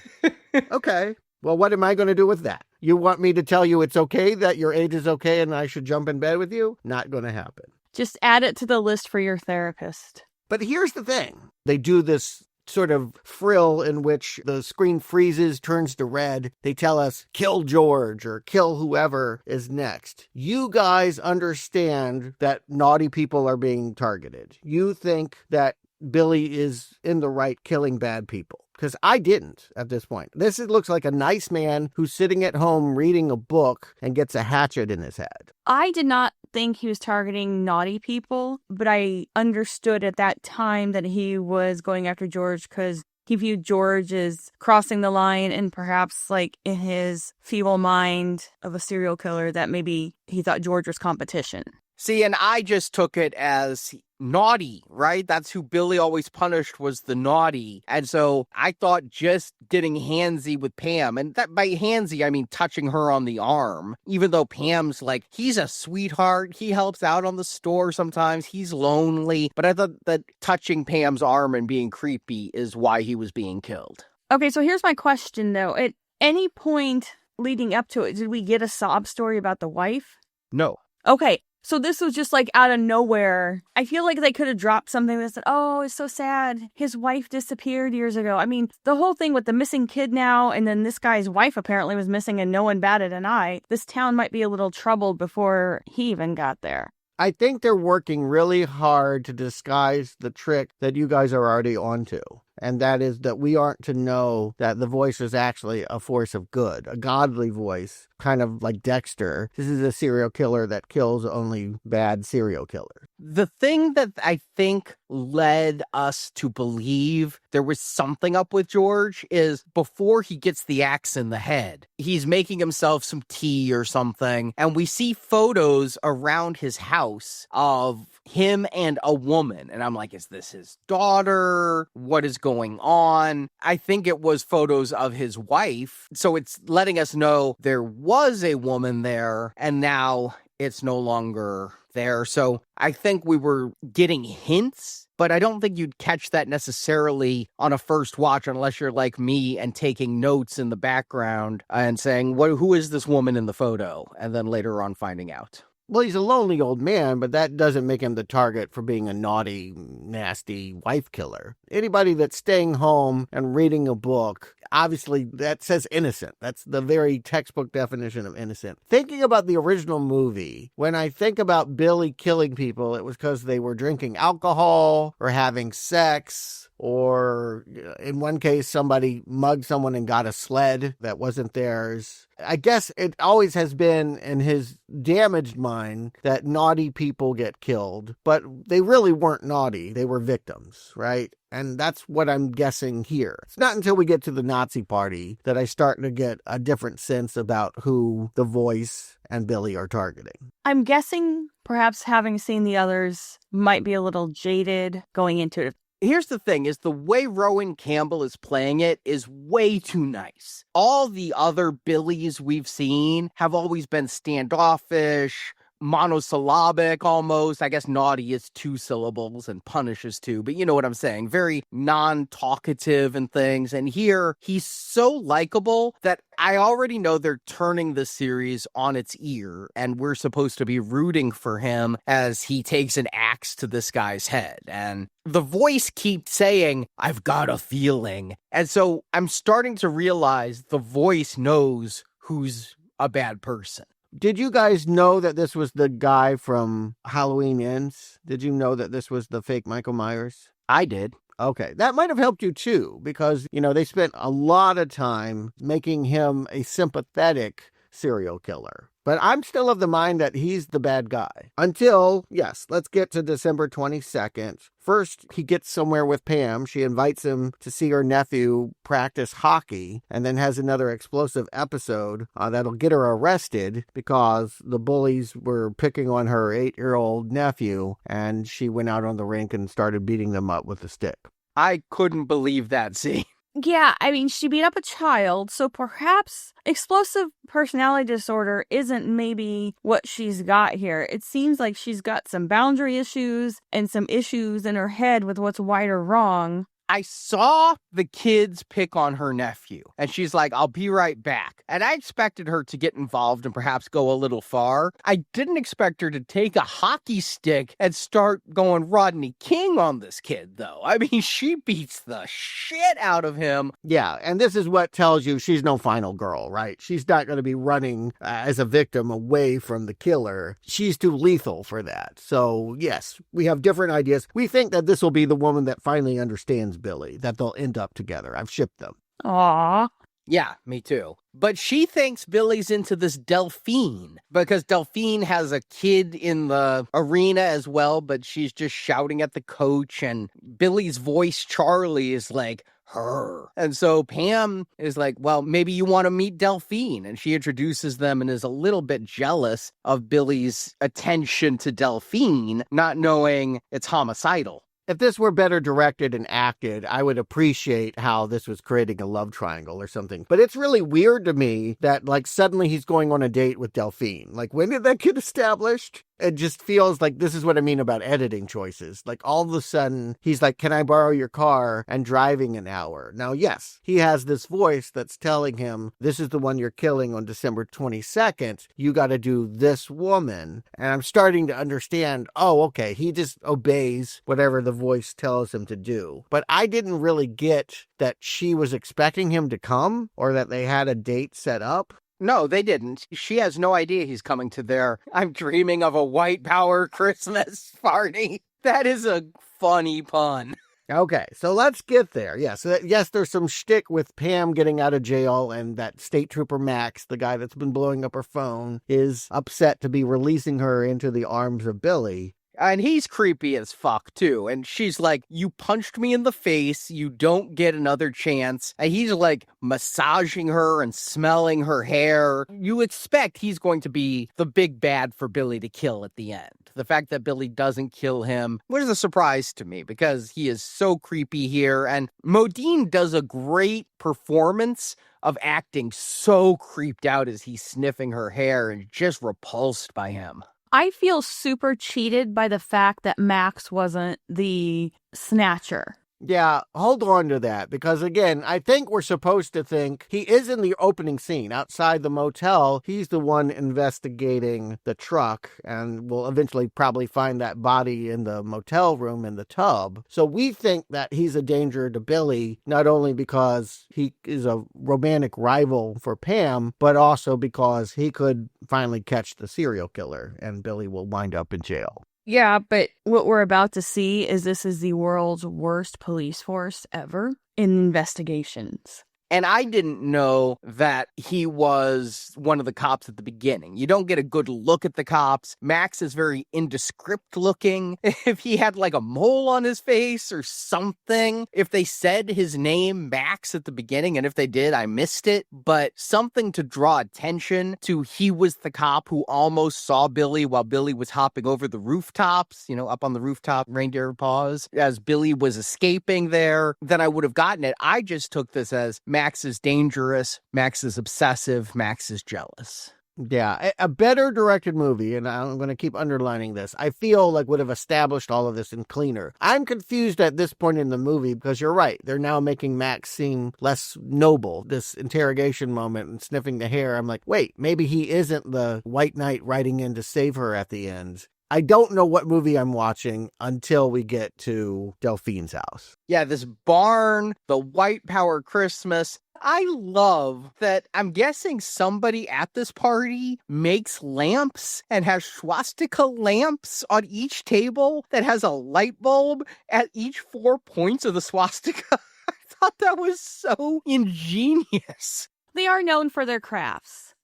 okay. Well, what am I going to do with that? You want me to tell you it's okay, that your age is okay and I should jump in bed with you? Not going to happen. Just add it to the list for your therapist. But here's the thing. They do this sort of frill in which the screen freezes, turns to red. They tell us, kill George or kill whoever is next. You guys understand that naughty people are being targeted. You think that Billy is in the right killing bad people. Because I didn't at this point. This looks like a nice man who's sitting at home reading a book and gets a hatchet in his head. I did not think he was targeting naughty people, but I understood at that time that he was going after George because he viewed George as crossing the line and perhaps like in his feeble mind of a serial killer that maybe he thought George was competition. See, and I just took it as naughty, right? That's who Billy always punished, was the naughty. And so I thought just getting handsy with Pam, and that by handsy, I mean touching her on the arm, even though Pam's like, he's a sweetheart. He helps out on the store sometimes. He's lonely. But I thought that touching Pam's arm and being creepy is why he was being killed. Okay, so here's my question, though. At any point leading up to it, did we get a sob story about the wife? No. Okay. So this was just like out of nowhere. I feel like they could have dropped something that said, oh, it's so sad. His wife disappeared years ago. I mean, the whole thing with the missing kid now, and then this guy's wife apparently was missing and no one batted an eye. This town might be a little troubled before he even got there. I think they're working really hard to disguise the trick that you guys are already onto. And that is that we aren't to know that the voice is actually a force of good, a godly voice, kind of like Dexter. This is a serial killer that kills only bad serial killers. The thing that I think led us to believe there was something up with George is before he gets the axe in the head, he's making himself some tea or something, and we see photos around his house of him and a woman. And I'm like, is this his daughter? What is going on? I think it was photos of his wife. So it's letting us know there was a woman there and now it's no longer there. So I think we were getting hints, but I don't think you'd catch that necessarily on a first watch unless you're like me and taking notes in the background and saying, who is this woman in the photo? And then later on finding out. Well, he's a lonely old man, but that doesn't make him the target for being a naughty, nasty wife killer. Anybody that's staying home and reading a book, obviously that says innocent. That's the very textbook definition of innocent. Thinking about the original movie, when I think about Billy killing people, it was because they were drinking alcohol or having sex, or in one case, somebody mugged someone and got a sled that wasn't theirs. I guess it always has been in his damaged mind that naughty people get killed, but they really weren't naughty. They were victims, right? And that's what I'm guessing here. It's not until we get to the Nazi party that I start to get a different sense about who the voice and Billy are targeting. I'm guessing perhaps having seen the others might be a little jaded going into it. Here's the thing, is the way Rohan Campbell is playing it is way too nice. All the other Billies we've seen have always been standoffish, monosyllabic almost. I guess naughty is 2 syllables and punish is 2, but you know what I'm saying. Very non-talkative and things. And here, he's so likable that I already know they're turning the series on its ear, and we're supposed to be rooting for him as he takes an axe to this guy's head. And the voice keeps saying, I've got a feeling. And so I'm starting to realize the voice knows who's a bad person. Did you guys know that this was the guy from Halloween Ends? Did you know that this was the fake Michael Myers? I did. Okay, that might have helped you too, because, they spent a lot of time making him a sympathetic serial killer. But I'm still of the mind that he's the bad guy. Until, yes, let's get to December 22nd. First, he gets somewhere with Pam. She invites him to see her nephew practice hockey, and then has another explosive episode that'll get her arrested because the bullies were picking on her 8-year-old nephew, and she went out on the rink and started beating them up with a stick. I couldn't believe that scene. Yeah, I mean, she beat up a child, so perhaps explosive personality disorder isn't maybe what she's got here. It seems like she's got some boundary issues and some issues in her head with what's right or wrong. I saw the kids pick on her nephew, and she's like, I'll be right back. And I expected her to get involved and perhaps go a little far. I didn't expect her to take a hockey stick and start going Rodney King on this kid, though. I mean, she beats the shit out of him. Yeah, and this is what tells you she's no final girl, right? She's not going to be running as a victim away from the killer. She's too lethal for that. So, yes, we have different ideas. We think that this will be the woman that finally understands Billy, that they'll end up together. I've shipped them. Aww. Yeah, me too. But she thinks Billy's into this Delphine because Delphine has a kid in the arena as well, but she's just shouting at the coach, and Billy's voice, Charlie, is like, her. And so Pam is like, well, maybe you want to meet Delphine. And she introduces them and is a little bit jealous of Billy's attention to Delphine, not knowing it's homicidal. If this were better directed and acted, I would appreciate how this was creating a love triangle or something. But it's really weird to me that, like, suddenly he's going on a date with Delphine. Like, when did that get established? It just feels like this is what I mean about editing choices. Like, all of a sudden, he's like, can I borrow your car? And driving an hour. Now, yes, he has this voice that's telling him, this is the one you're killing on December 22nd. You got to do this woman. And I'm starting to understand, oh, okay, he just obeys whatever the voice tells him to do. But I didn't really get that she was expecting him to come or that they had a date set up. No, they didn't. She has no idea he's coming to their I'm dreaming of a white power Christmas party. That is a funny pun. Okay, so let's get there. Yes, there's some shtick with Pam getting out of jail, and that state trooper Max, the guy that's been blowing up her phone, is upset to be releasing her into the arms of Billy. And he's creepy as fuck, too. And she's like, you punched me in the face. You don't get another chance. And he's like massaging her and smelling her hair. You expect he's going to be the big bad for Billy to kill at the end. The fact that Billy doesn't kill him was a surprise to me because he is so creepy here. And Modine does a great performance of acting so creeped out as he's sniffing her hair and just repulsed by him. I feel super cheated by the fact that Max wasn't the snatcher. Yeah, hold on to that, because again, I think we're supposed to think he is in the opening scene outside the motel. He's the one investigating the truck, and we'll eventually probably find that body in the motel room in the tub. So we think that he's a danger to Billy, not only because he is a romantic rival for Pam, but also because he could finally catch the serial killer, and Billy will wind up in jail. Yeah, but what we're about to see is this is the world's worst police force ever in investigations. And I didn't know that he was one of the cops at the beginning. You don't get a good look at the cops. Max is very indescript looking. If he had like a mole on his face or something, if they said his name Max at the beginning, and if they did, I missed it. But something to draw attention to, he was the cop who almost saw Billy while Billy was hopping over the rooftops, up on the rooftop, reindeer paws, as Billy was escaping there, then I would have gotten it. I just took this as Max is dangerous, Max is obsessive, Max is jealous. Yeah, a better directed movie, and I'm going to keep underlining this, I feel like would have established all of this in cleaner. I'm confused at this point in the movie because you're right. They're now making Max seem less noble. This interrogation moment and sniffing the hair, I'm like, wait, maybe he isn't the white knight riding in to save her at the end. I don't know what movie I'm watching until we get to Delphine's house. Yeah, this barn, the white power Christmas. I love that I'm guessing somebody at this party makes lamps and has swastika lamps on each table that has a light bulb at each 4 points of the swastika. I thought that was so ingenious. They are known for their crafts.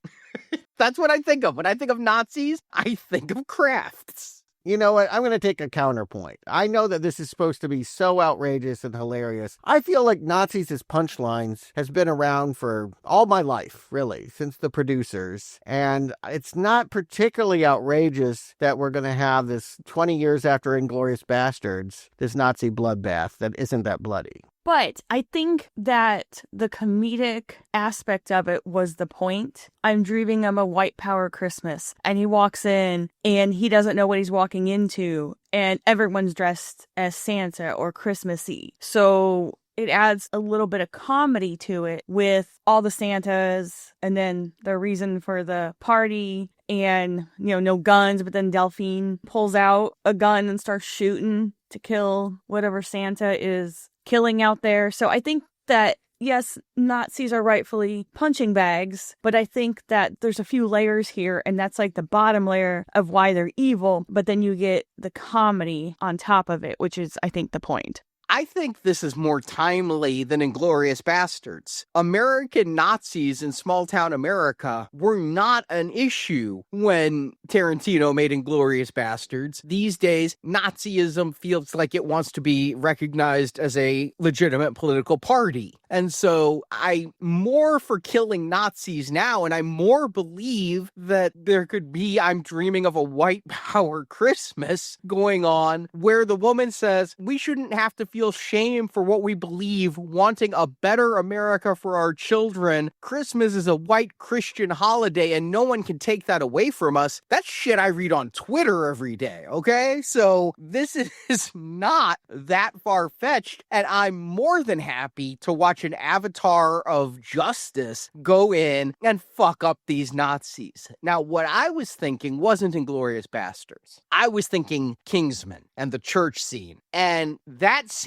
That's what I think of. When I think of Nazis, I think of crafts. You know what? I'm going to take a counterpoint. I know that this is supposed to be so outrageous and hilarious. I feel like Nazis as punchlines has been around for all my life, really, since the producers. And it's not particularly outrageous that we're going to have this 20 years after Inglourious Bastards, this Nazi bloodbath that isn't that bloody. But I think that the comedic aspect of it was the point. I'm dreaming of a white power Christmas, and he walks in and he doesn't know what he's walking into, and everyone's dressed as Santa or Christmassy. So it adds a little bit of comedy to it with all the Santas and then the reason for the party and, no guns. But then Delphine pulls out a gun and starts shooting to kill whatever Santa is killing out there. So I think that, yes, Nazis are rightfully punching bags, but I think that there's a few layers here, and that's like the bottom layer of why they're evil, but then you get the comedy on top of it, which is, I think, the point. I think this is more timely than Inglourious Bastards. American Nazis in small-town America were not an issue when Tarantino made Inglourious Bastards. These days, Nazism feels like it wants to be recognized as a legitimate political party. And so I'm more for killing Nazis now, and I more believe that there could be I'm dreaming of a white power Christmas going on where the woman says, we shouldn't have to feel shame for what we believe, wanting a better America for our children. Christmas is a white Christian holiday, and no one can take that away from us. That's shit I read on Twitter every day, okay? So this is not that far-fetched, and I'm more than happy to watch an avatar of justice go in and fuck up these Nazis. Now, what I was thinking wasn't Inglourious Bastards. I was thinking Kingsman and the church scene, and that scene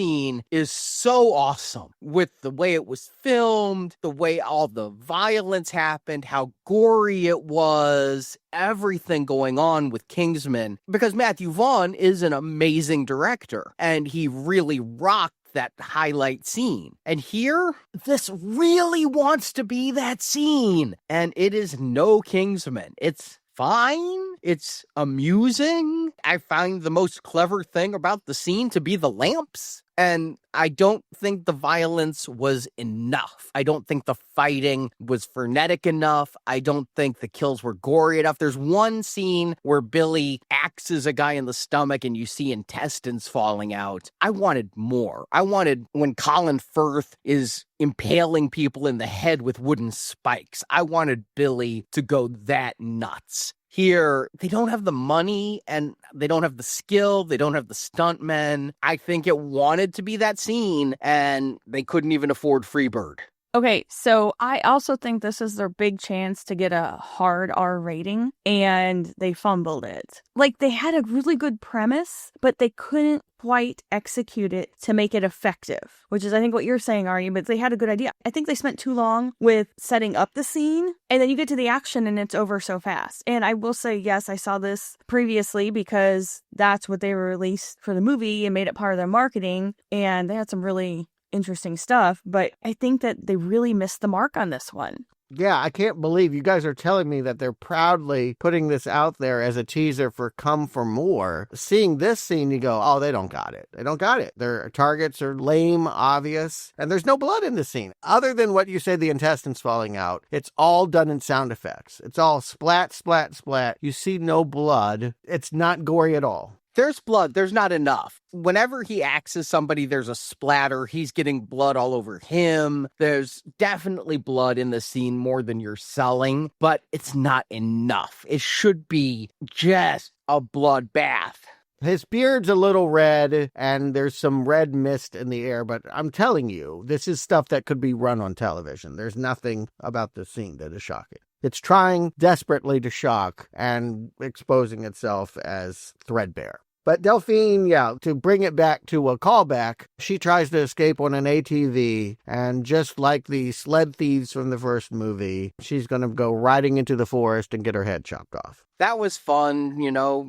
is so awesome with the way it was filmed, the way all the violence happened, how gory it was, everything going on with Kingsman, because Matthew Vaughn is an amazing director and he really rocked that highlight scene. And here, this really wants to be that scene, and it is no Kingsman. It's fine. It's amusing. I find the most clever thing about the scene to be the lamps. And I don't think the violence was enough. I don't think the fighting was frenetic enough. I don't think the kills were gory enough. There's one scene where Billy axes a guy in the stomach and you see intestines falling out. I wanted more. I wanted when Colin Firth is impaling people in the head with wooden spikes. I wanted Billy to go that nuts. Here, they don't have the money and they don't have the skill. They don't have the stuntmen. I think it wanted to be that scene and they couldn't even afford Freebird. Okay, so I also think this is their big chance to get a hard R rating, and they fumbled it. Like, they had a really good premise, but they couldn't quite execute it to make it effective, which is, I think, what you're saying, Arnie, but they had a good idea. I think they spent too long with setting up the scene, and then you get to the action and it's over so fast. And I will say, yes, I saw this previously because that's what they released for the movie and made it part of their marketing, and they had some really interesting stuff, but I think that they really missed the mark on this one. Yeah, I can't believe you guys are telling me that they're proudly putting this out there as a teaser for Come For More. Seeing this scene, you go, oh, they don't got it. They don't got it. Their targets are lame, obvious, and there's no blood in the scene. Other than what you say, the intestines falling out, it's all done in sound effects. It's all splat, splat, splat. You see no blood. It's not gory at all. There's blood. There's not enough. Whenever he axes somebody, there's a splatter. He's getting blood all over him. There's definitely blood in the scene more than you're selling, but it's not enough. It should be just a bloodbath. His beard's a little red, and there's some red mist in the air, but I'm telling you, this is stuff that could be run on television. There's nothing about the scene that is shocking. It's trying desperately to shock and exposing itself as threadbare. But Delphine, to bring it back to a callback, she tries to escape on an ATV, and just like the sled thieves from the first movie, she's going to go riding into the forest and get her head chopped off. That was fun,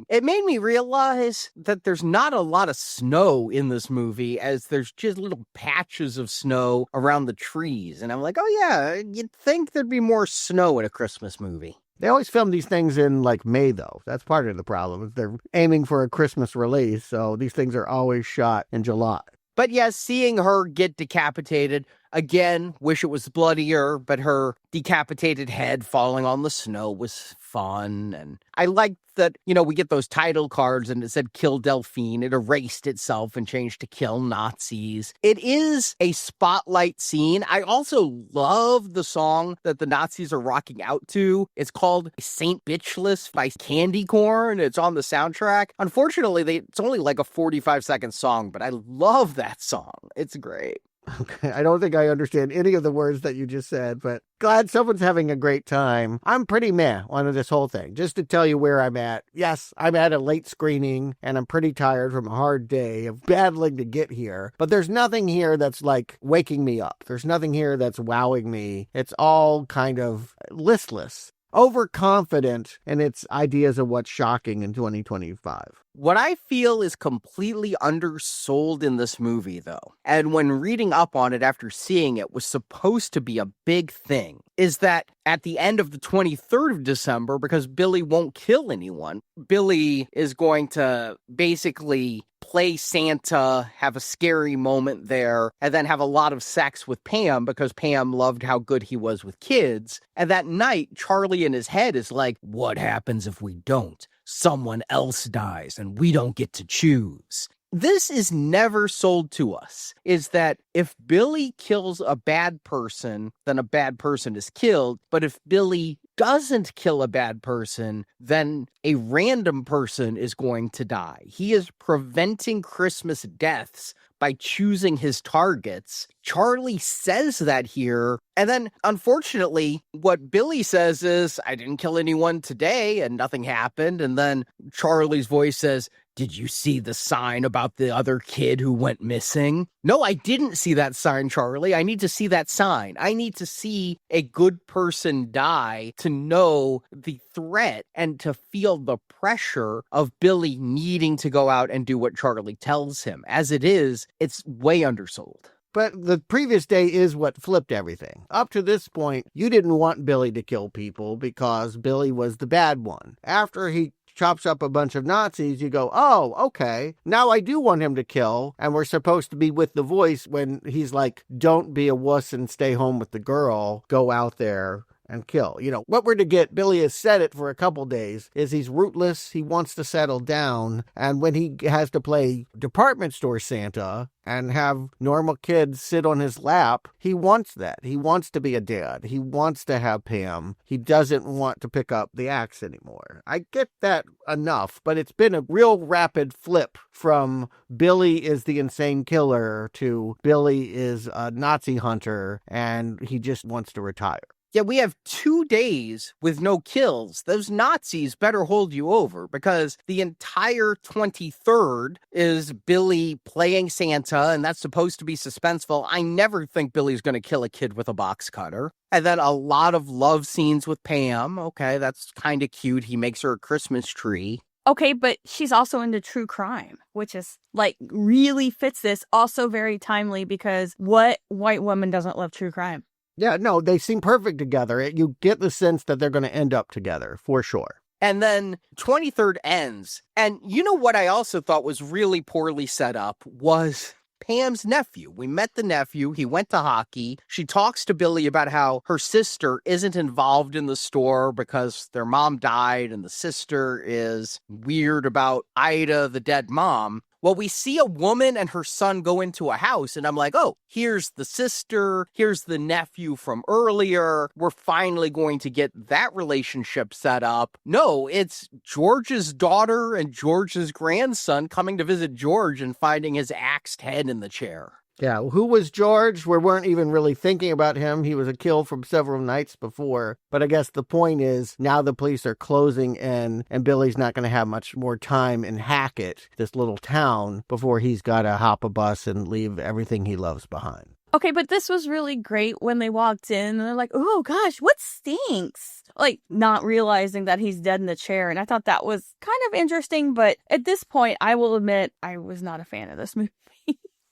It made me realize that there's not a lot of snow in this movie, as there's just little patches of snow around the trees. And I'm like, oh yeah, you'd think there'd be more snow in a Christmas movie. They always film these things in like May, though. That's part of the problem. They're aiming for a Christmas release, so these things are always shot in July. But yes, seeing her get decapitated, again, wish it was bloodier, but her decapitated head falling on the snow was fun. And I liked that, we get those title cards and it said Kill Delphine. It erased itself and changed to Kill Nazis. It is a spotlight scene. I also love the song that the Nazis are rocking out to. It's called Saint Bitchless by Candy Corn. It's on the soundtrack. Unfortunately, it's only like a 45-second song, but I love that song. It's great. Okay, I don't think I understand any of the words that you just said, but glad someone's having a great time. I'm pretty meh on this whole thing. Just to tell you where I'm at. Yes, I'm at a late screening, and I'm pretty tired from a hard day of battling to get here. But there's nothing here that's like waking me up. There's nothing here that's wowing me. It's all kind of listless. Overconfident in its ideas of what's shocking in 2025. What I feel is completely undersold in this movie, though, and when reading up on it after seeing it was supposed to be a big thing, is that at the end of the 23rd of December, because Billy won't kill anyone, Billy is going to basically play Santa, have a scary moment there, and then have a lot of sex with Pam because Pam loved how good he was with kids. And that night, Charlie in his head is like, what happens if we don't? Someone else dies and we don't get to choose. This is never sold to us, is that if Billy kills a bad person, then a bad person is killed. But if Billy doesn't kill a bad person, then a random person is going to die. He is preventing Christmas deaths by choosing his targets. Charlie says that here. And then, unfortunately, what Billy says is, I didn't kill anyone today and nothing happened. And then Charlie's voice says, did you see the sign about the other kid who went missing? No, I didn't see that sign, Charlie. I need to see that sign. I need to see a good person die to know the threat and to feel the pressure of Billy needing to go out and do what Charlie tells him. As it is, it's way undersold. But the previous day is what flipped everything. Up to this point, you didn't want Billy to kill people because Billy was the bad one. After he chops up a bunch of Nazis, you go, oh, okay, now I do want him to kill. And we're supposed to be with the voice when he's like, don't be a wuss and stay home with the girl. Go out there and kill. What we're to get, Billy has said it for a couple days, is he's rootless, he wants to settle down, and when he has to play department store Santa and have normal kids sit on his lap, he wants that. He wants to be a dad. He wants to have Pam. He doesn't want to pick up the axe anymore. I get that enough, but it's been a real rapid flip from Billy is the insane killer to Billy is a Nazi hunter and he just wants to retire. Yeah, we have 2 days with no kills. Those Nazis better hold you over because the entire 23rd is Billy playing Santa, and that's supposed to be suspenseful. I never think Billy's going to kill a kid with a box cutter. And then a lot of love scenes with Pam. Okay, that's kind of cute. He makes her a Christmas tree. Okay, but she's also into true crime, which is really fits this. Also very timely because what white woman doesn't love true crime? Yeah, no, they seem perfect together. You get the sense that they're going to end up together, for sure. And then 23rd ends. And you know what I also thought was really poorly set up was Pam's nephew. We met the nephew. He went to hockey. She talks to Billy about how her sister isn't involved in the store because their mom died and the sister is weird about Ida, the dead mom. Well, we see a woman and her son go into a house, and I'm like, oh, here's the sister, here's the nephew from earlier. We're finally going to get that relationship set up. No, it's George's daughter and George's grandson coming to visit George and finding his axed head in the chair. Yeah, who was George? We weren't even really thinking about him. He was a kill from several nights before. But I guess the point is now the police are closing in and Billy's not going to have much more time in Hackett, this little town, before he's got to hop a bus and leave everything he loves behind. Okay, but this was really great when they walked in and they're like, oh gosh, what stinks? Not realizing that he's dead in the chair. And I thought that was kind of interesting. But at this point, I will admit I was not a fan of this movie.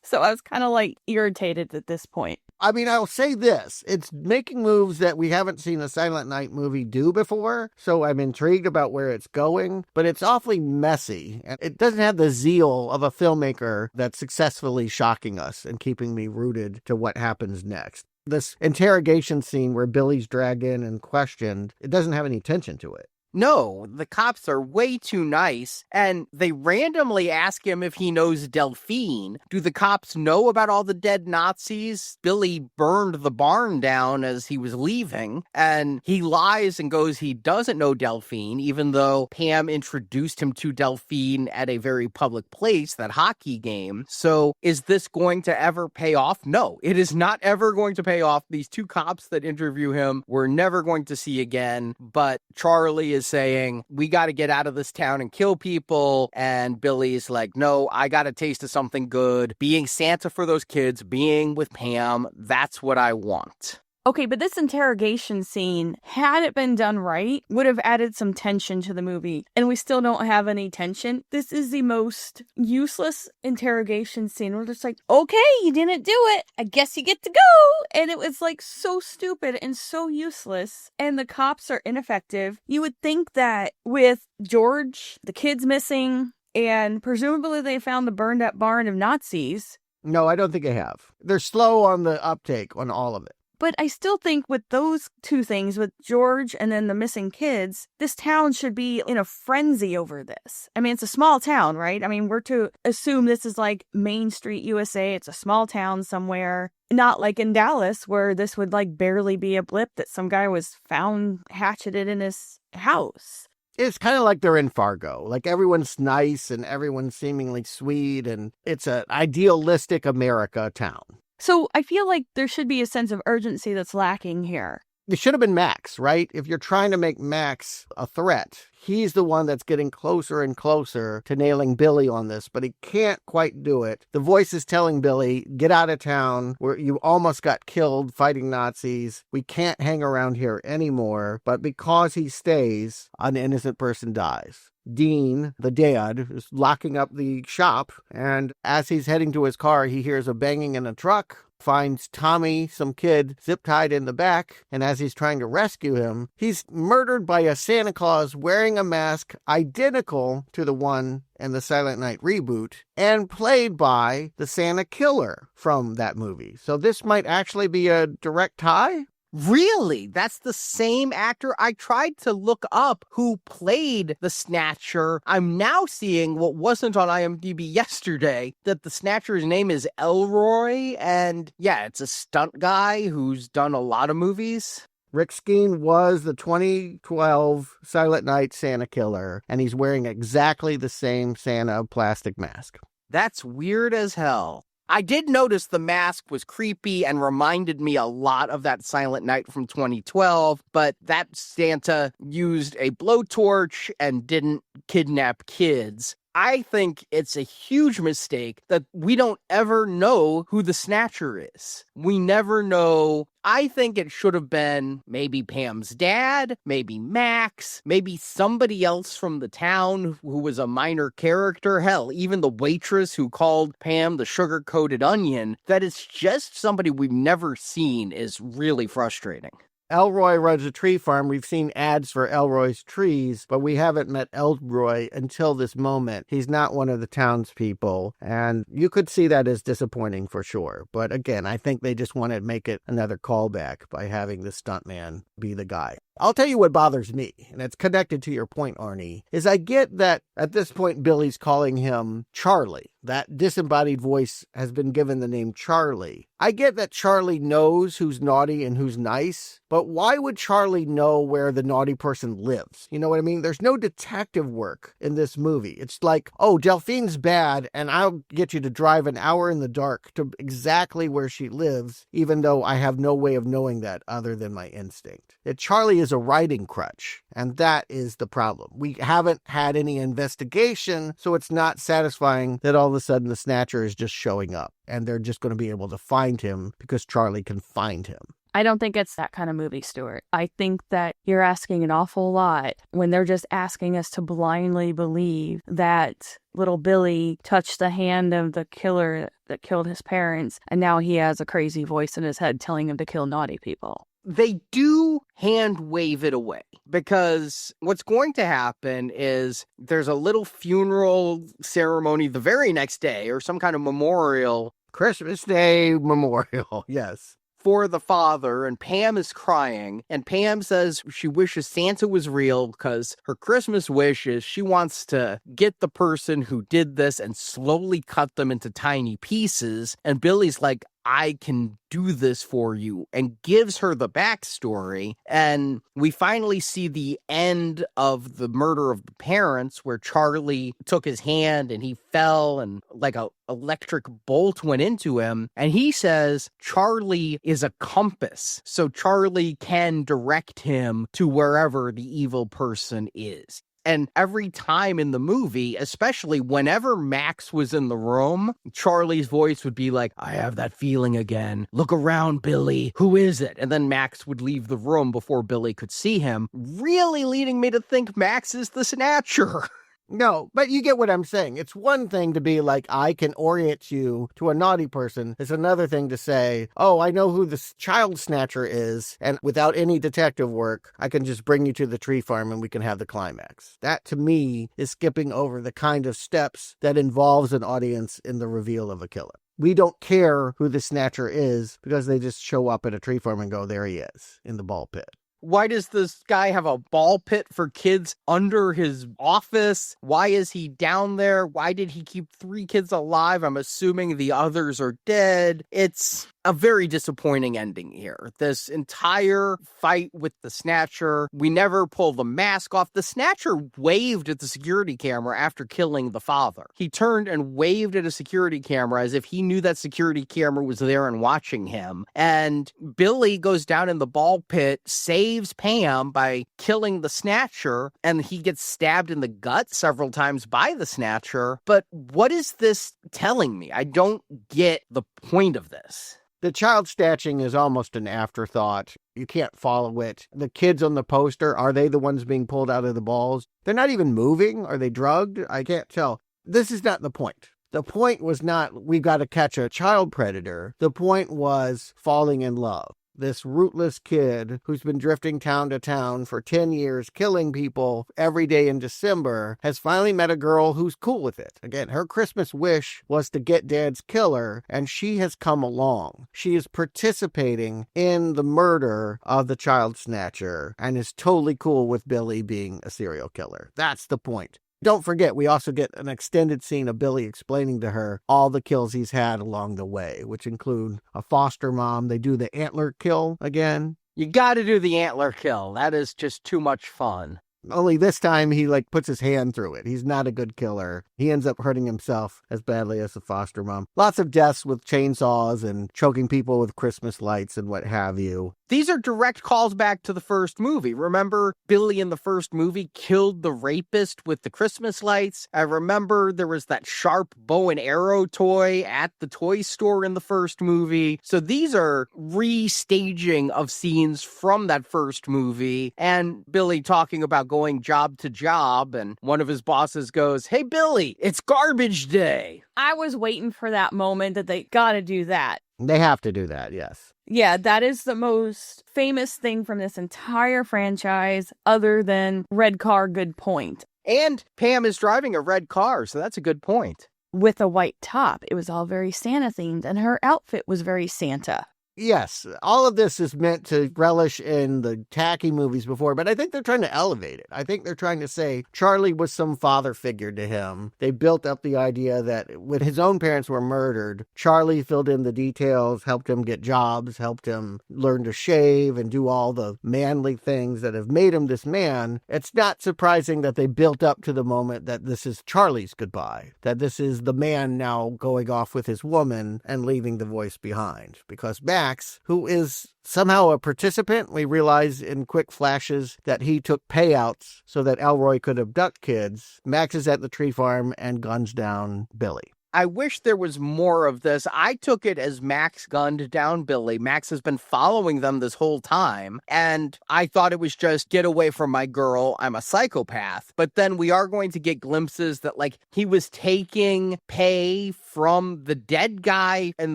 So I was kind of irritated at this point. I mean, I'll say this. It's making moves that we haven't seen a Silent Night movie do before, so I'm intrigued about where it's going, but it's awfully messy, and it doesn't have the zeal of a filmmaker that's successfully shocking us and keeping me rooted to what happens next. This interrogation scene where Billy's dragged in and questioned, it doesn't have any tension to it. No, the cops are way too nice, and they randomly ask him if he knows Delphine. Do the cops know about all the dead Nazis? Billy burned the barn down as he was leaving, and he lies and goes he doesn't know Delphine, even though Pam introduced him to Delphine at a very public place, that hockey game. So is this going to ever pay off? No, it is not ever going to pay off. These two cops that interview him we're never going to see again, but Charlie is saying, we got to get out of this town and kill people. And Billy's like, no, I got a taste of something good. Being Santa for those kids, being with Pam, that's what I want. Okay, but this interrogation scene, had it been done right, would have added some tension to the movie. And we still don't have any tension. This is the most useless interrogation scene. We're just like, okay, you didn't do it. I guess you get to go. And it was like so stupid and so useless. And the cops are ineffective. You would think that with George, the kids missing, and presumably they found the burned up barn of Nazis. No, I don't think they have. They're slow on the uptake on all of it. But I still think with those two things, with George and then the missing kids, this town should be in a frenzy over this. I mean, it's a small town, right? I mean, we're to assume this is like Main Street, USA. It's a small town somewhere. Not like in Dallas, where this would like barely be a blip that some guy was found hatcheted in his house. It's kind of like they're in Fargo. Like everyone's nice and everyone's seemingly sweet, and it's an idealistic America town. So I feel like there should be a sense of urgency that's lacking here. It should have been Max, right? If you're trying to make Max a threat, he's the one that's getting closer and closer to nailing Billy on this, but he can't quite do it. The voice is telling Billy, get out of town, where you almost got killed fighting Nazis. We can't hang around here anymore. But because he stays, an innocent person dies. Dean, the dad, is locking up the shop, and as he's heading to his car, he hears a banging in a truck, finds Tommy, some kid, zip-tied in the back, and as he's trying to rescue him, he's murdered by a Santa Claus wearing a mask identical to the one in the Silent Night reboot, and played by the Santa killer from that movie. So this might actually be a direct tie? Really? That's the same actor? I tried to look up who played the Snatcher. I'm now seeing what wasn't on IMDb yesterday, that the Snatcher's name is Elroy, and yeah, it's a stunt guy who's done a lot of movies. Rick Skeen was the 2012 Silent Night Santa killer, and he's wearing exactly the same Santa plastic mask. That's weird as hell. I did notice the mask was creepy and reminded me a lot of that Silent Night from 2012, but that Santa used a blowtorch and didn't kidnap kids. I think it's a huge mistake that we don't ever know who the Snatcher is. We never know. I think it should have been maybe Pam's dad, maybe Max, maybe somebody else from the town who was a minor character. Hell, even the waitress who called Pam the sugar-coated onion. That it's just somebody we've never seen is really frustrating. Elroy runs a tree farm. We've seen ads for Elroy's trees, but we haven't met Elroy until this moment. He's not one of the townspeople, and you could see that as disappointing for sure. But again, I think they just want to make it another callback by having the stuntman be the guy. I'll tell you what bothers me, and it's connected to your point, Arnie, is I get that at this point Billy's calling him Charlie. That disembodied voice has been given the name Charlie. I get that Charlie knows who's naughty and who's nice, but why would Charlie know where the naughty person lives? You know what I mean? There's no detective work in this movie. It's like, oh, Delphine's bad, and I'll get you to drive an hour in the dark to exactly where she lives, even though I have no way of knowing that other than my instinct. Charlie is a writing crutch, and that is the problem. We haven't had any investigation, so it's not satisfying that all of a sudden the Snatcher is just showing up, and they're just going to be able to find him because Charlie can find him. I don't think it's that kind of movie, Stuart. I think that you're asking an awful lot when they're just asking us to blindly believe that little Billy touched the hand of the killer that killed his parents, and now he has a crazy voice in his head telling him to kill naughty people. They do hand wave it away, because what's going to happen is there's a little funeral ceremony the very next day, or some kind of memorial. Christmas Day memorial, yes. For the father, and Pam is crying, and Pam says she wishes Santa was real because her Christmas wish is she wants to get the person who did this and slowly cut them into tiny pieces. And Billy's like, I can do this for you, and gives her the backstory. And we finally see the end of the murder of the parents, where Charlie took his hand and he fell and like a electric bolt went into him. And he says Charlie is a compass, so Charlie can direct him to wherever the evil person is. And every time in the movie, especially whenever Max was in the room, Charlie's voice would be like, I have that feeling again. Look around, Billy. Who is it? And then Max would leave the room before Billy could see him, really leading me to think Max is the snatcher. No, but you get what I'm saying. It's one thing to be like, I can orient you to a naughty person. It's another thing to say, oh, I know who the child snatcher is, and without any detective work, I can just bring you to the tree farm and we can have the climax. That, to me, is skipping over the kind of steps that involves an audience in the reveal of a killer. We don't care who the snatcher is because they just show up at a tree farm and go, there he is, in the ball pit. Why does this guy have a ball pit for kids under his office? Why is he down there? Why did he keep 3 kids alive? I'm assuming the others are dead. It's a very disappointing ending here. This entire fight with the snatcher, we never pull the mask off. The snatcher waved at the security camera after killing the father. He turned and waved at a security camera as if he knew that security camera was there and watching him. And Billy goes down in the ball pit, saves Pam by killing the snatcher, and he gets stabbed in the gut several times by the snatcher. But what is this telling me? I don't get the point of this. The child snatching is almost an afterthought. You can't follow it. The kids on the poster, are they the ones being pulled out of the balls? They're not even moving. Are they drugged? I can't tell. This is not the point. The point was not, we've got to catch a child predator. The point was falling in love. This rootless kid who's been drifting town to town for 10 years, killing people every day in December, has finally met a girl who's cool with it. Again, her Christmas wish was to get Dad's killer, and she has come along. She is participating in the murder of the child snatcher and is totally cool with Billy being a serial killer. That's the point. Don't forget, we also get an extended scene of Billy explaining to her all the kills he's had along the way, which include a foster mom. They do the antler kill again. You gotta do the antler kill. That is just too much fun. Only this time he puts his hand through it. He's not a good killer. He ends up hurting himself as badly as the foster mom. Lots of deaths with chainsaws and choking people with Christmas lights and what have you. These are direct calls back to the first movie. Remember, Billy in the first movie killed the rapist with the Christmas lights. I remember there was that sharp bow and arrow toy at the toy store in the first movie. So these are restaging of scenes from that first movie. And Billy talking about going job to job, and one of his bosses goes, "Hey, Billy, it's garbage day." I was waiting for that moment that they gotta do that. They have to do that, yes. Yeah, that is the most famous thing from this entire franchise, other than red car, good point. And Pam is driving a red car, so that's a good point. With a white top. It was all very Santa themed, and her outfit was very Santa. Yes, all of this is meant to relish in the tacky movies before, but I think they're trying to elevate it. I think they're trying to say Charlie was some father figure to him. They built up the idea that when his own parents were murdered, Charlie filled in the details, helped him get jobs, helped him learn to shave and do all the manly things that have made him this man. It's not surprising that they built up to the moment that this is Charlie's goodbye, that this is the man now going off with his woman and leaving the voice behind, because Max, who is somehow a participant, we realize in quick flashes that he took payouts so that Elroy could abduct kids. Max is at the tree farm and guns down Billy. I wish there was more of this. I took it as Max gunned down Billy. Max has been following them this whole time, and I thought it was just, get away from my girl, I'm a psychopath. But then we are going to get glimpses that, like, he was taking pay from the dead guy in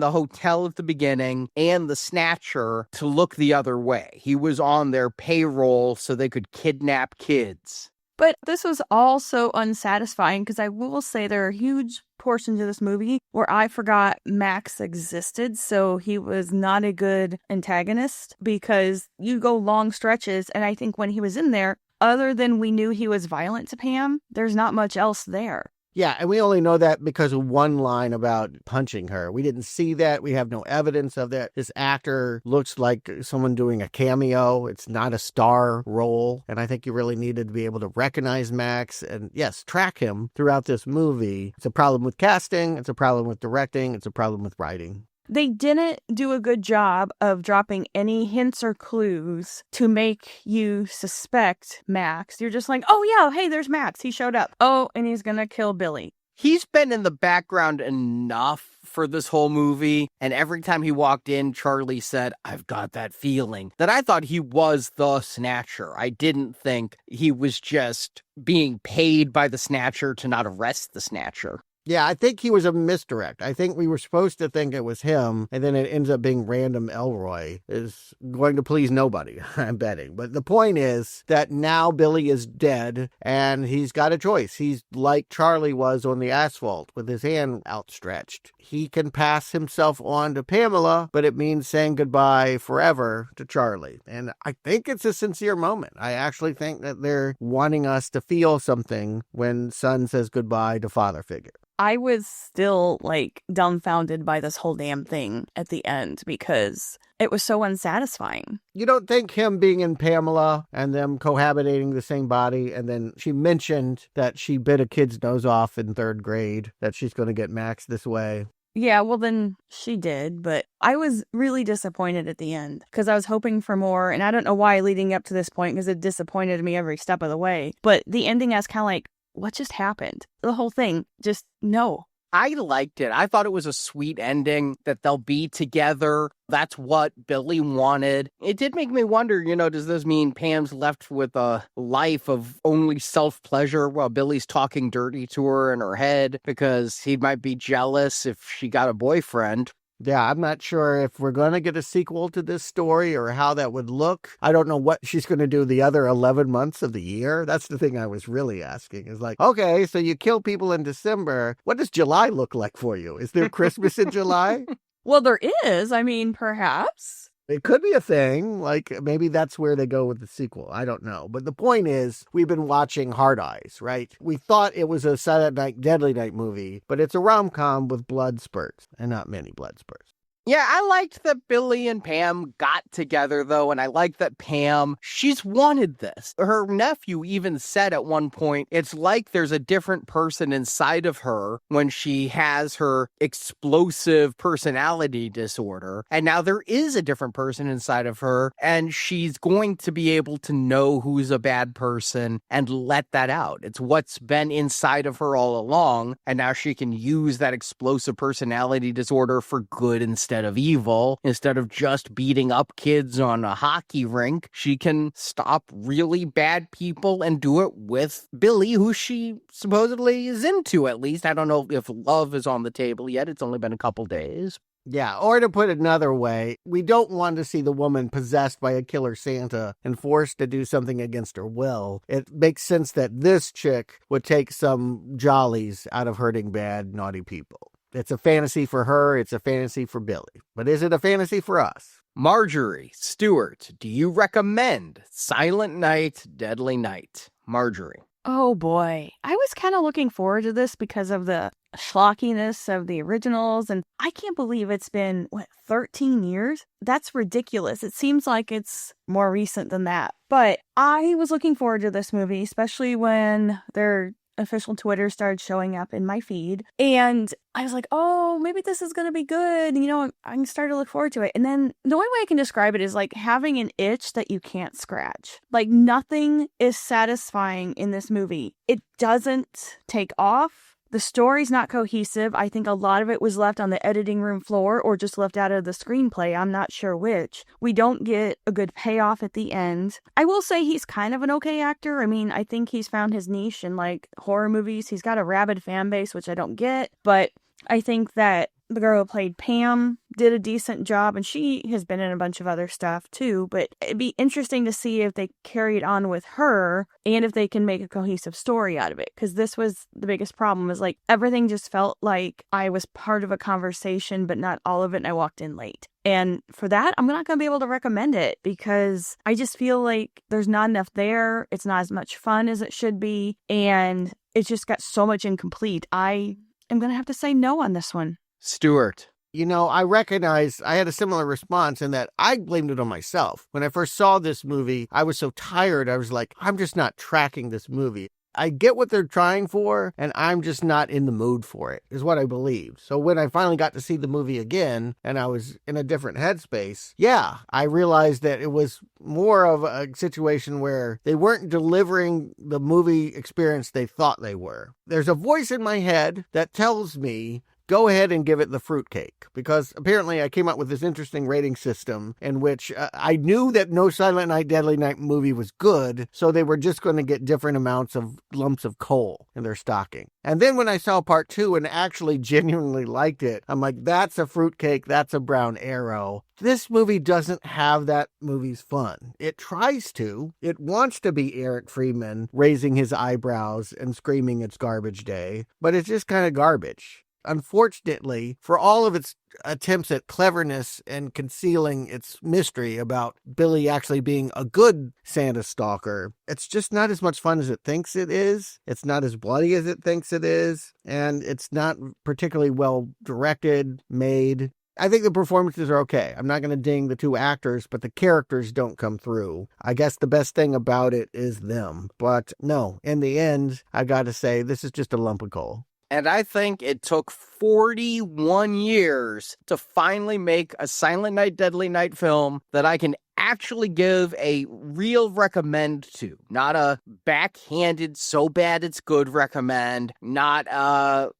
the hotel at the beginning and the snatcher to look the other way. He was on their payroll so they could kidnap kids. But this was all so unsatisfying because I will say there are huge portions of this movie where I forgot Max existed, so he was not a good antagonist because you go long stretches, and I think when he was in there, other than we knew he was violent to Pam, there's not much else there. Yeah, and we only know that because of one line about punching her. We didn't see that. We have no evidence of that. This actor looks like someone doing a cameo. It's not a star role. And I think you really needed to be able to recognize Max and, yes, track him throughout this movie. It's a problem with casting. It's a problem with directing. It's a problem with writing. They didn't do a good job of dropping any hints or clues to make you suspect Max. You're just like, oh yeah, hey, there's Max. He showed up. Oh, and he's gonna kill Billy. He's been in the background enough for this whole movie, and every time he walked in, Charlie said, I've got that feeling, that I thought he was the Snatcher. I didn't think he was just being paid by the Snatcher to not arrest the Snatcher. Yeah, I think he was a misdirect. I think we were supposed to think it was him, and then it ends up being random Elroy. Is going to please nobody, I'm betting. But the point is that now Billy is dead, and he's got a choice. He's like Charlie was on the asphalt with his hand outstretched. He can pass himself on to Pamela, but it means saying goodbye forever to Charlie. And I think it's a sincere moment. I actually think that they're wanting us to feel something when son says goodbye to father figure. I was still, like, dumbfounded by this whole damn thing at the end because it was so unsatisfying. You don't think him being in Pamela and them cohabitating the same body, and then she mentioned that she bit a kid's nose off in 3rd grade, that she's going to get Max this way. Yeah, well then she did, but I was really disappointed at the end because I was hoping for more, and I don't know why leading up to this point because it disappointed me every step of the way. But the ending, I was kind of like, what just happened? The whole thing, just no. I liked it. I thought it was a sweet ending, that they'll be together. That's what Billy wanted. It did make me wonder, does this mean Pam's left with a life of only self-pleasure while Billy's talking dirty to her in her head because he might be jealous if she got a boyfriend? Yeah, I'm not sure if we're going to get a sequel to this story or how that would look. I don't know what she's going to do the other 11 months of the year. That's the thing I was really asking. Is like, okay, so you kill people in December. What does July look like for you? Is there Christmas in July? Well, there is. I mean, perhaps. It could be a thing. Like, maybe that's where they go with the sequel. I don't know. But the point is, we've been watching Hard Eyes, right? We thought it was a Silent Night, Deadly Night movie, but it's a rom-com with blood spurts, and not many blood spurts. Yeah, I liked that Billy and Pam got together, though, and I like that Pam, she's wanted this. Her nephew even said at one point, it's like there's a different person inside of her when she has her explosive personality disorder, and now there is a different person inside of her, and she's going to be able to know who's a bad person and let that out. It's what's been inside of her all along, and now she can use that explosive personality disorder for good instead of evil. Instead of just beating up kids on a hockey rink, she can stop really bad people and do it with Billy, who she supposedly is into, at least. I don't know if love is on the table yet. It's only been a couple days. Yeah, or to put it another way, we don't want to see the woman possessed by a killer Santa and forced to do something against her will. It makes sense that this chick would take some jollies out of hurting bad, naughty people. It's a fantasy for her. It's a fantasy for Billy. But is it a fantasy for us? Marjorie Stewart, do you recommend Silent Night, Deadly Night? Marjorie. Oh boy. I was kind of looking forward to this because of the schlockiness of the originals, and I can't believe it's been, 13 years? That's ridiculous. It seems like it's more recent than that. But I was looking forward to this movie, especially when their official Twitter started showing up in my feed, and I was like, oh, maybe this is gonna be good, I can start to look forward to it. And then the only way I can describe it is like having an itch that you can't scratch. Like, nothing is satisfying in this movie. It doesn't take off. The story's not cohesive. I think a lot of it was left on the editing room floor or just left out of the screenplay. I'm not sure which. We don't get a good payoff at the end. I will say he's kind of an okay actor. I mean, I think he's found his niche in like horror movies. He's got a rabid fan base, which I don't get, but I think that the girl who played Pam did a decent job, and she has been in a bunch of other stuff too, but it'd be interesting to see if they carry it on with her and if they can make a cohesive story out of it, because this was the biggest problem, is like everything just felt like I was part of a conversation but not all of it, and I walked in late. And for that, I'm not going to be able to recommend it because I just feel like there's not enough there. It's not as much fun as it should be, and it's just got so much incomplete. I am going to have to say no on this one. Stuart. You know, I recognize I had a similar response in that I blamed it on myself. When I first saw this movie, I was so tired. I was like, I'm just not tracking this movie. I get what they're trying for, and I'm just not in the mood for it, is what I believe. So when I finally got to see the movie again, and I was in a different headspace, yeah, I realized that it was more of a situation where they weren't delivering the movie experience they thought they were. There's a voice in my head that tells me, go ahead and give it the fruitcake, because apparently I came up with this interesting rating system in which I knew that no Silent Night, Deadly Night movie was good, so they were just going to get different amounts of lumps of coal in their stocking. And then when I saw part 2 and actually genuinely liked it, I'm like, that's a fruitcake, that's a brown arrow. This movie doesn't have that movie's fun. It tries to. It wants to be Eric Freeman raising his eyebrows and screaming it's garbage day, but it's just kind of garbage. Unfortunately, for all of its attempts at cleverness and concealing its mystery about Billy actually being a good Santa stalker, it's just not as much fun as it thinks it is. It's not as bloody as it thinks it is. And it's not particularly well directed, made. I think the performances are okay. I'm not going to ding the two actors, but the characters don't come through. I guess the best thing about it is them. But no, in the end, I got to say, this is just a lump of coal. And I think it took 41 years to finally make a Silent Night, Deadly Night film that I can actually give a real recommend to. Not a backhanded, so bad it's good recommend. Not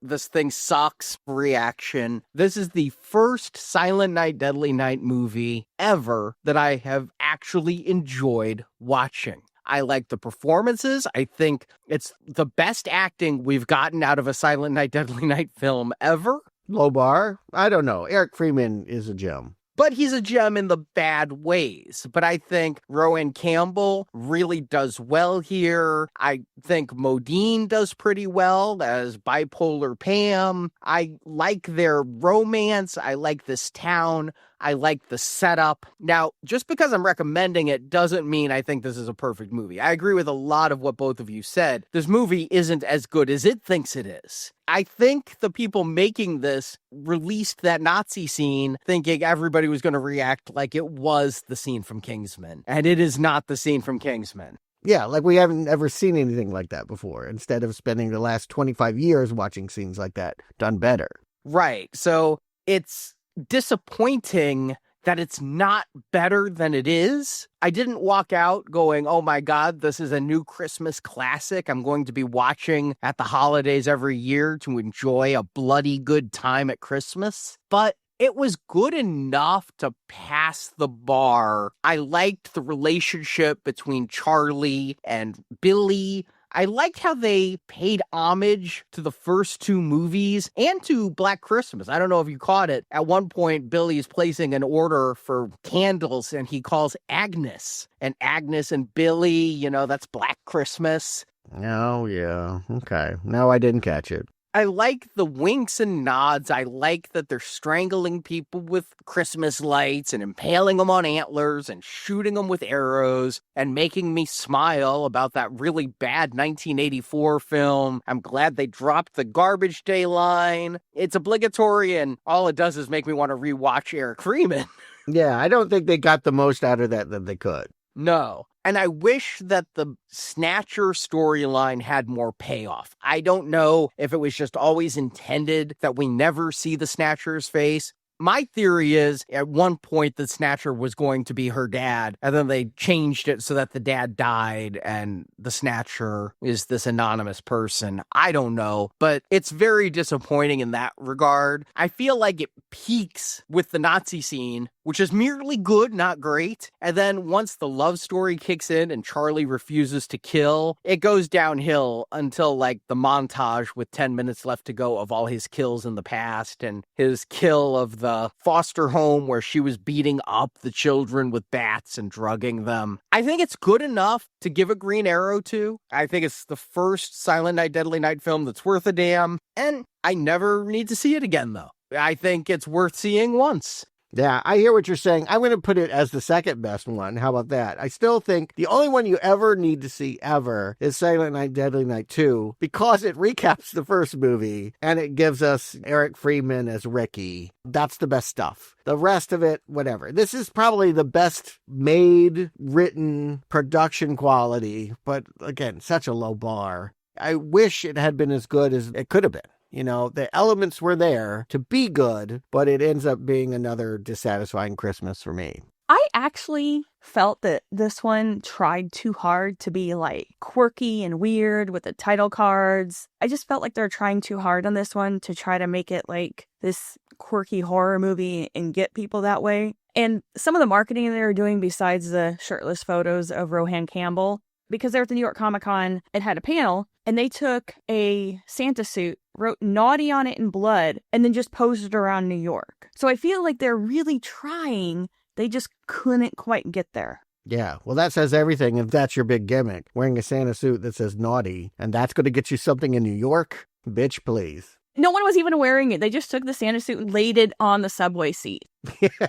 this thing sucks reaction. This is the first Silent Night, Deadly Night movie ever that I have actually enjoyed watching. I like the performances. I think it's the best acting we've gotten out of a Silent Night, Deadly Night film ever. Low bar? I don't know. Eric Freeman is a gem. But he's a gem in the bad ways. But I think Rohan Campbell really does well here. I think Modine does pretty well as bipolar Pam. I like their romance. I like this town. I like the setup. Now, just because I'm recommending it doesn't mean I think this is a perfect movie. I agree with a lot of what both of you said. This movie isn't as good as it thinks it is. I think the people making this released that Nazi scene thinking everybody was going to react like it was the scene from Kingsman. And it is not the scene from Kingsman. Yeah, like we haven't ever seen anything like that before, instead of spending the last 25 years watching scenes like that done better. Right. So it's disappointing that it's not better than it is. I didn't walk out going, oh my God, this is a new Christmas classic I'm going to be watching at the holidays every year to enjoy a bloody good time at Christmas. But it was good enough to pass the bar. I liked the relationship between Charlie and Billy. I liked how they paid homage to the first two movies and to Black Christmas. I don't know if you caught it. At one point, Billy is placing an order for candles and he calls Agnes. And Agnes and Billy, you know, that's Black Christmas. Oh, yeah. Okay. No, I didn't catch it. I like the winks and nods. I like that they're strangling people with Christmas lights and impaling them on antlers and shooting them with arrows and making me smile about that really bad 1984 film. I'm glad they dropped the garbage day line. It's obligatory, and all it does is make me want to rewatch Eric Freeman. Yeah, I don't think they got the most out of that than they could. No. And I wish that the Snatcher storyline had more payoff. I don't know if it was just always intended that we never see the Snatcher's face, My theory is at one point the Snatcher was going to be her dad, and then they changed it so that the dad died and the Snatcher is this anonymous person. I don't know, but it's very disappointing in that regard. I feel like it peaks with the Nazi scene, which is merely good, not great. And then once the love story kicks in and Charlie refuses to kill, it goes downhill until like the montage with 10 minutes left to go of all his kills in the past and his kill of the foster home where she was beating up the children with bats and drugging them. I think it's good enough to give a Green Arrow to. I think it's the first Silent Night, Deadly Night film that's worth a damn. And I never need to see it again, though. I think it's worth seeing once. Yeah, I hear what you're saying. I'm going to put it as the second best one. How about that? I still think the only one you ever need to see ever is Silent Night, Deadly Night 2 because it recaps the first movie and it gives us Eric Freeman as Ricky. That's the best stuff. The rest of it, whatever. This is probably the best made, written, production quality, but again, such a low bar. I wish it had been as good as it could have been. You know, the elements were there to be good, but it ends up being another dissatisfying Christmas for me. I actually felt that this one tried too hard to be like quirky and weird with the title cards. I just felt like they're trying too hard on this one to try to make it like this quirky horror movie and get people that way. And some of the marketing they were doing besides the shirtless photos of Rohan Campbell, because they're at the New York Comic Con, it had a panel and they took a Santa suit, wrote naughty on it in blood, and then just posed it around New York. So I feel like they're really trying. They just couldn't quite get there. Yeah, well, that says everything if that's your big gimmick. Wearing a Santa suit that says naughty, and that's going to get you something in New York? Bitch, please. No one was even wearing it. They just took the Santa suit and laid it on the subway seat.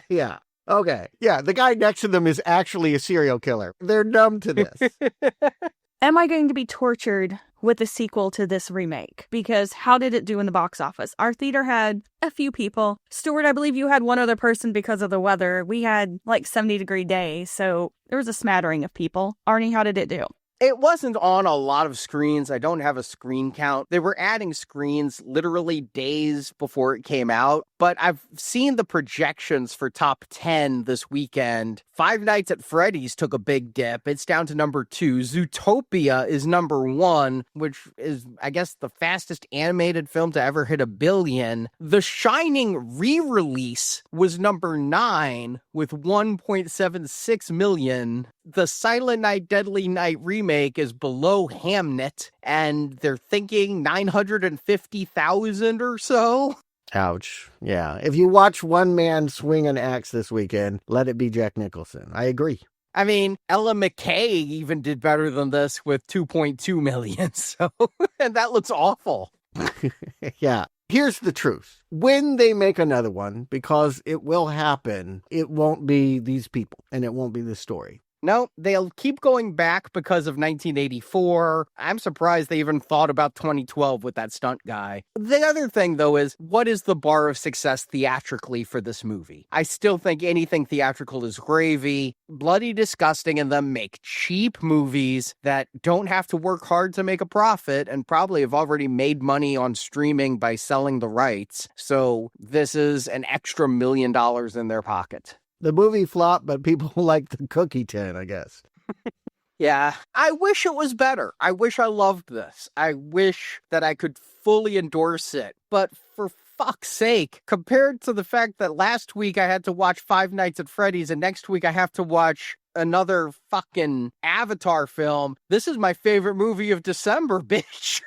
Yeah. Okay. Yeah, the guy next to them is actually a serial killer. They're numb to this. Am I going to be tortured with a sequel to this remake? Because how did it do in the box office? Our theater had a few people. Stuart, I believe you had one other person because of the weather. We had like 70-degree days, so there was a smattering of people. Arnie, how did it do? It wasn't on a lot of screens. I don't have a screen count. They were adding screens literally days before it came out. But I've seen the projections for top 10 this weekend. Five Nights at Freddy's took a big dip. It's down to number 2. Zootopia is number 1, which is, I guess, the fastest animated film to ever hit 1 billion. The Shining re-release was number 9 with 1.76 million. The Silent Night, Deadly Night remake is below Hamnet, and they're thinking 950,000 or so. Ouch. Yeah. If you watch one man swing an axe this weekend, let it be Jack Nicholson. I agree. I mean, Ella McKay even did better than this with 2.2 million. So, and that looks awful. Yeah. Here's the truth. When they make another one, because it will happen, it won't be these people and it won't be this story. No, they'll keep going back because of 1984. I'm surprised they even thought about 2012 with that stunt guy. The other thing, though, is what is the bar of success theatrically for this movie? I still think anything theatrical is gravy. Bloody Disgusting and them make cheap movies that don't have to work hard to make a profit and probably have already made money on streaming by selling the rights. So this is an extra $1 million in their pocket. The movie flopped, but people like the cookie tin, I guess. Yeah, I wish it was better. I wish I loved this. I wish that I could fully endorse it. But for fuck's sake, compared to the fact that last week I had to watch Five Nights at Freddy's and next week I have to watch another fucking Avatar film, this is my favorite movie of December, bitch.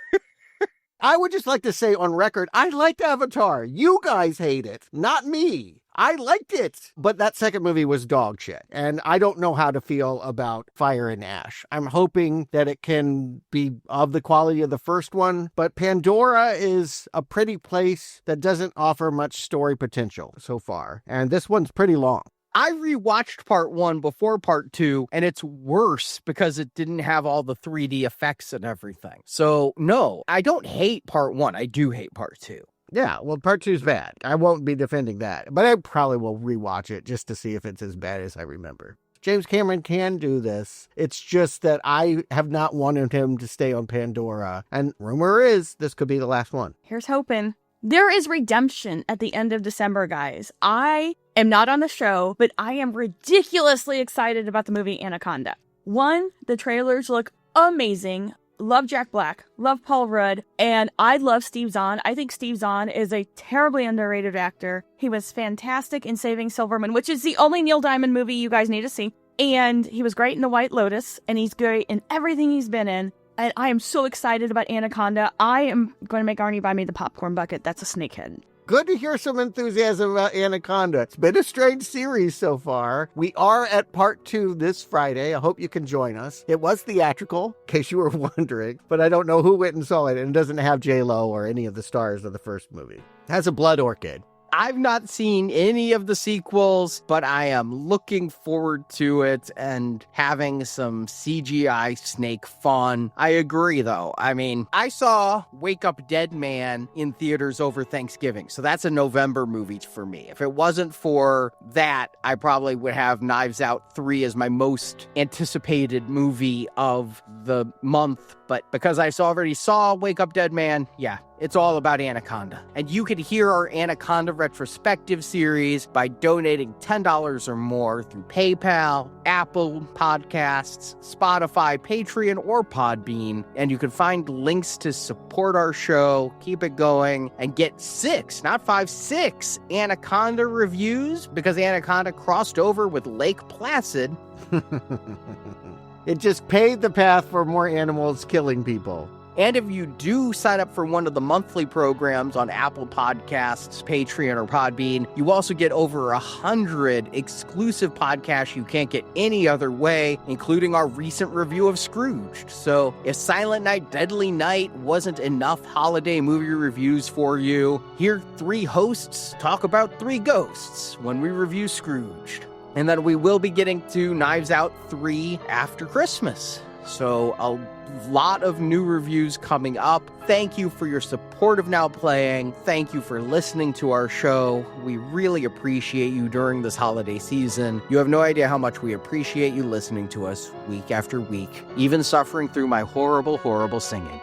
I would just like to say on record, I liked Avatar. You guys hate it, not me. I liked it. But that second movie was dog shit. And I don't know how to feel about Fire and Ash. I'm hoping that it can be of the quality of the first one. But Pandora is a pretty place that doesn't offer much story potential so far. And this one's pretty long. I rewatched part 1 before part 2, and it's worse because it didn't have all the 3D effects and everything. So, no, I don't hate part 1. I do hate part 2. Yeah, well, part 2's bad. I won't be defending that, but I probably will rewatch it just to see if it's as bad as I remember. James Cameron can do this. It's just that I have not wanted him to stay on Pandora. And rumor is this could be the last one. Here's hoping. There is redemption at the end of December, guys. I am not on the show, but I am ridiculously excited about the movie Anaconda. One, the trailers look amazing. Love Jack Black, love Paul Rudd, and I love Steve Zahn. I think Steve Zahn is a terribly underrated actor. He was fantastic in Saving Silverman, which is the only Neil Diamond movie you guys need to see. And he was great in The White Lotus, and he's great in everything he's been in. And I am so excited about Anaconda. I am going to make Arnie buy me the popcorn bucket. That's a snakehead. Good to hear some enthusiasm about Anaconda. It's been a strange series so far. We are at part 2 this Friday. I hope you can join us. It was theatrical, in case you were wondering, but I don't know who went and saw it, and it doesn't have J-Lo or any of the stars of the first movie. It has a blood orchid. I've not seen any of the sequels, but I am looking forward to it and having some CGI snake fun. I agree, though. I mean, I saw Wake Up Dead Man in theaters over Thanksgiving, so that's a November movie for me. If it wasn't for that, I probably would have Knives Out 3 as my most anticipated movie of the month. But because I already saw Wake Up Dead Man, yeah, it's all about Anaconda. And you can hear our Anaconda retrospective series by donating $10 or more through PayPal, Apple Podcasts, Spotify, Patreon, or Podbean. And you can find links to support our show, keep it going, and get 6, not 5, 6 Anaconda reviews because Anaconda crossed over with Lake Placid. It just paved the path for more animals killing people. And if you do sign up for one of the monthly programs on Apple Podcasts, Patreon, or Podbean, you also get over 100 exclusive podcasts you can't get any other way, including our recent review of Scrooged. So if Silent Night, Deadly Night wasn't enough holiday movie reviews for you, hear 3 hosts talk about 3 ghosts when we review Scrooged. And then we will be getting to Knives Out 3 after Christmas. So a lot of new reviews coming up. Thank you for your support of Now Playing. Thank you for listening to our show. We really appreciate you during this holiday season. You have no idea how much we appreciate you listening to us week after week, even suffering through my horrible, horrible singing.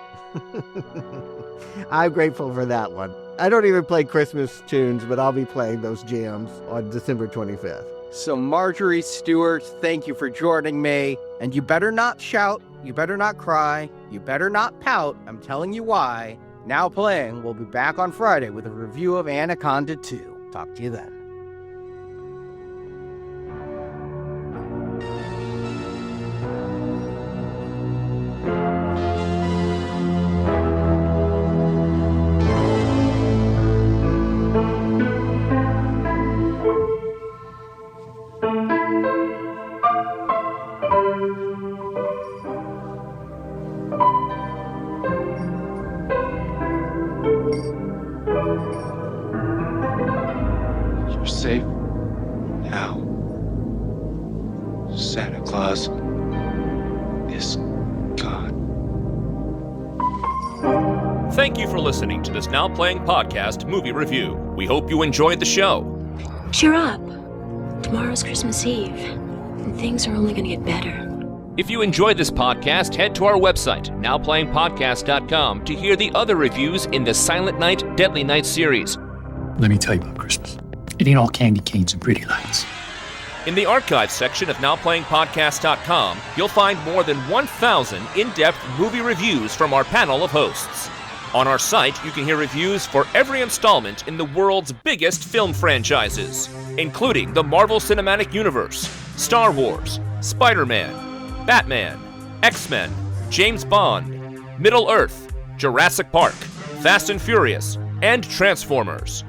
I'm grateful for that one. I don't even play Christmas tunes, but I'll be playing those jams on December 25th. So Marjorie Stewart, thank you for joining me. And you better not shout, you better not cry, you better not pout. I'm telling you why. Now Playing will be back on Friday with a review of Anaconda 2. Talk to you then. You're safe now. Santa Claus is gone. Thank you for listening to this Now Playing Podcast movie review. We hope you enjoyed the show. Cheer up. Tomorrow's Christmas Eve, and things are only going to get better. If you enjoyed this podcast, head to our website, nowplayingpodcast.com, to hear the other reviews in the Silent Night, Deadly Night series. Let me tell you about Christmas. It ain't all candy canes and pretty lights. In the archives section of nowplayingpodcast.com, you'll find more than 1,000 in-depth movie reviews from our panel of hosts. On our site, you can hear reviews for every installment in the world's biggest film franchises, including the Marvel Cinematic Universe, Star Wars, Spider-Man, Batman, X-Men, James Bond, Middle-earth, Jurassic Park, Fast and Furious, and Transformers.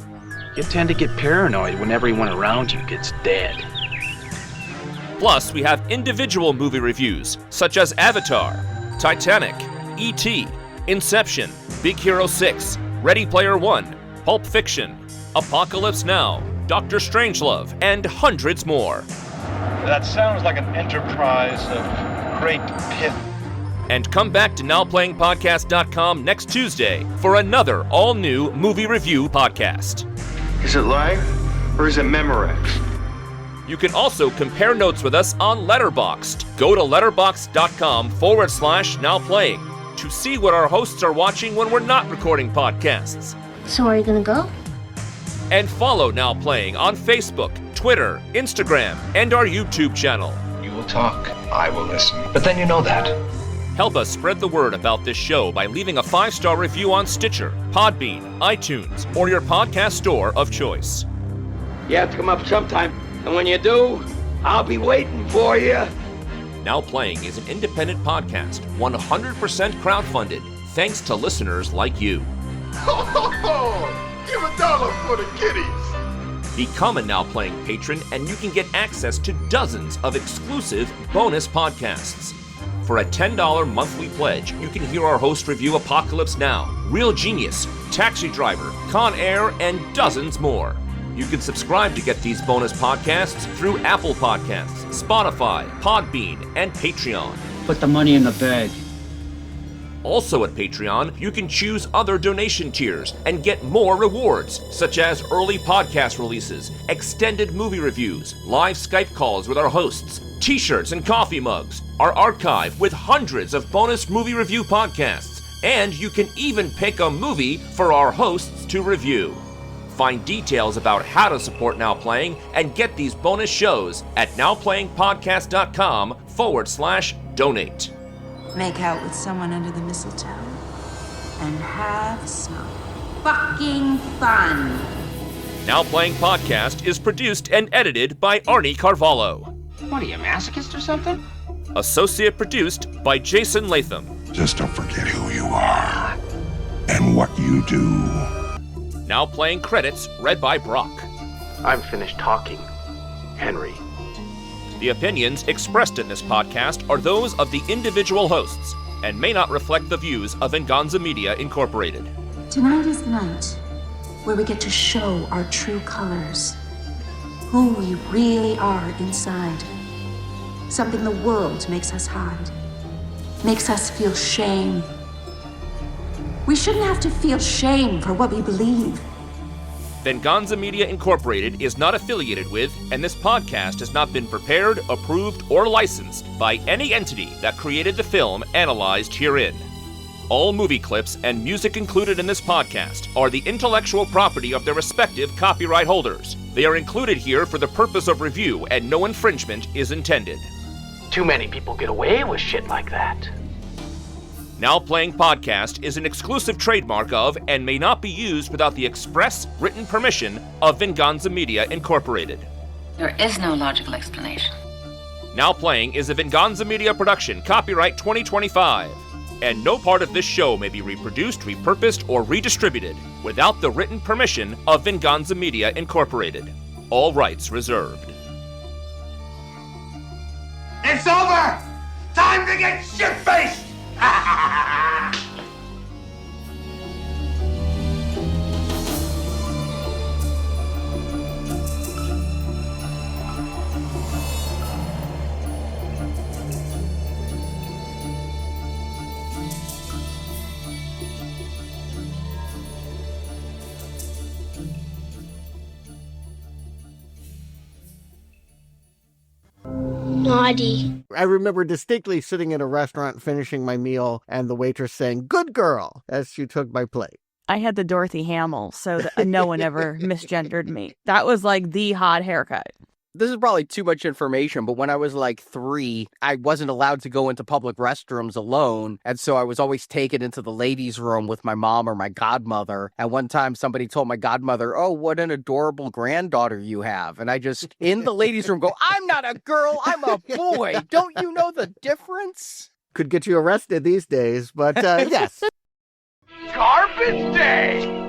You tend to get paranoid when everyone around you gets dead. Plus, we have individual movie reviews, such as Avatar, Titanic, E.T., Inception, Big Hero 6, Ready Player One, Pulp Fiction, Apocalypse Now, Doctor Strangelove, and hundreds more. That sounds like an enterprise of great pith. And come back to NowPlayingPodcast.com next Tuesday for another all-new movie review podcast. Is it live or is it Memorex? You can also compare notes with us on Letterboxd. Go to letterboxd.com/nowplaying to see what our hosts are watching when we're not recording podcasts. So are you gonna go? And follow Now Playing on Facebook, Twitter, Instagram, and our YouTube channel. You will talk, I will listen. But then you know that. Help us spread the word about this show by leaving a 5-star review on Stitcher, Podbean, iTunes, or your podcast store of choice. You have to come up sometime, and when you do, I'll be waiting for you. Now Playing is an independent podcast, 100% crowdfunded, thanks to listeners like you. Give $1 for the kiddies. Become a Now Playing patron, and you can get access to dozens of exclusive bonus podcasts. For a $10 monthly pledge, you can hear our host review Apocalypse Now, Real Genius, Taxi Driver, Con Air, and dozens more. You can subscribe to get these bonus podcasts through Apple Podcasts, Spotify, Podbean, and Patreon. Put the money in the bag. Also at Patreon, you can choose other donation tiers and get more rewards, such as early podcast releases, extended movie reviews, live Skype calls with our hosts, t-shirts and coffee mugs, our archive with hundreds of bonus movie review podcasts, and you can even pick a movie for our hosts to review. Find details about how to support Now Playing and get these bonus shows at nowplayingpodcast.com/donate. Make out with someone under the mistletoe and have some fucking fun. Now Playing Podcast is produced and edited by Arnie Carvalho. What are you, a masochist or something? Associate produced by Jason Latham. Just don't forget who you are and what you do. Now Playing credits read by Brock. I'm finished talking. Henry. The opinions expressed in this podcast are those of the individual hosts and may not reflect the views of Venganza Media Incorporated. Tonight is the night where we get to show our true colors. Who we really are inside. Something the world makes us hide. Makes us feel shame. We shouldn't have to feel shame for what we believe. Venganza Media Incorporated is not affiliated with, and this podcast has not been prepared, approved, or licensed by any entity that created the film analyzed herein. All movie clips and music included in this podcast are the intellectual property of their respective copyright holders. They are included here for the purpose of review, and no infringement is intended. Too many people get away with shit like that. Now Playing Podcast is an exclusive trademark of and may not be used without the express written permission of Venganza Media Incorporated. There is no logical explanation. Now Playing is a Venganza Media production, copyright 2025, and no part of this show may be reproduced, repurposed, or redistributed without the written permission of Venganza Media Incorporated. All rights reserved. It's over! Time to get shit-faced! Naughty. I remember distinctly sitting in a restaurant finishing my meal and the waitress saying, "Good girl," as she took my plate. I had the Dorothy Hamill, so that no one ever misgendered me. That was like the hot haircut. This is probably too much information, but when I was like 3, I wasn't allowed to go into public restrooms alone. And so I was always taken into the ladies' room with my mom or my godmother. And one time somebody told my godmother, "Oh, what an adorable granddaughter you have." And I just, in the ladies' room, go, "I'm not a girl, I'm a boy. Don't you know the difference?" Could get you arrested these days, but yes. Garbage day!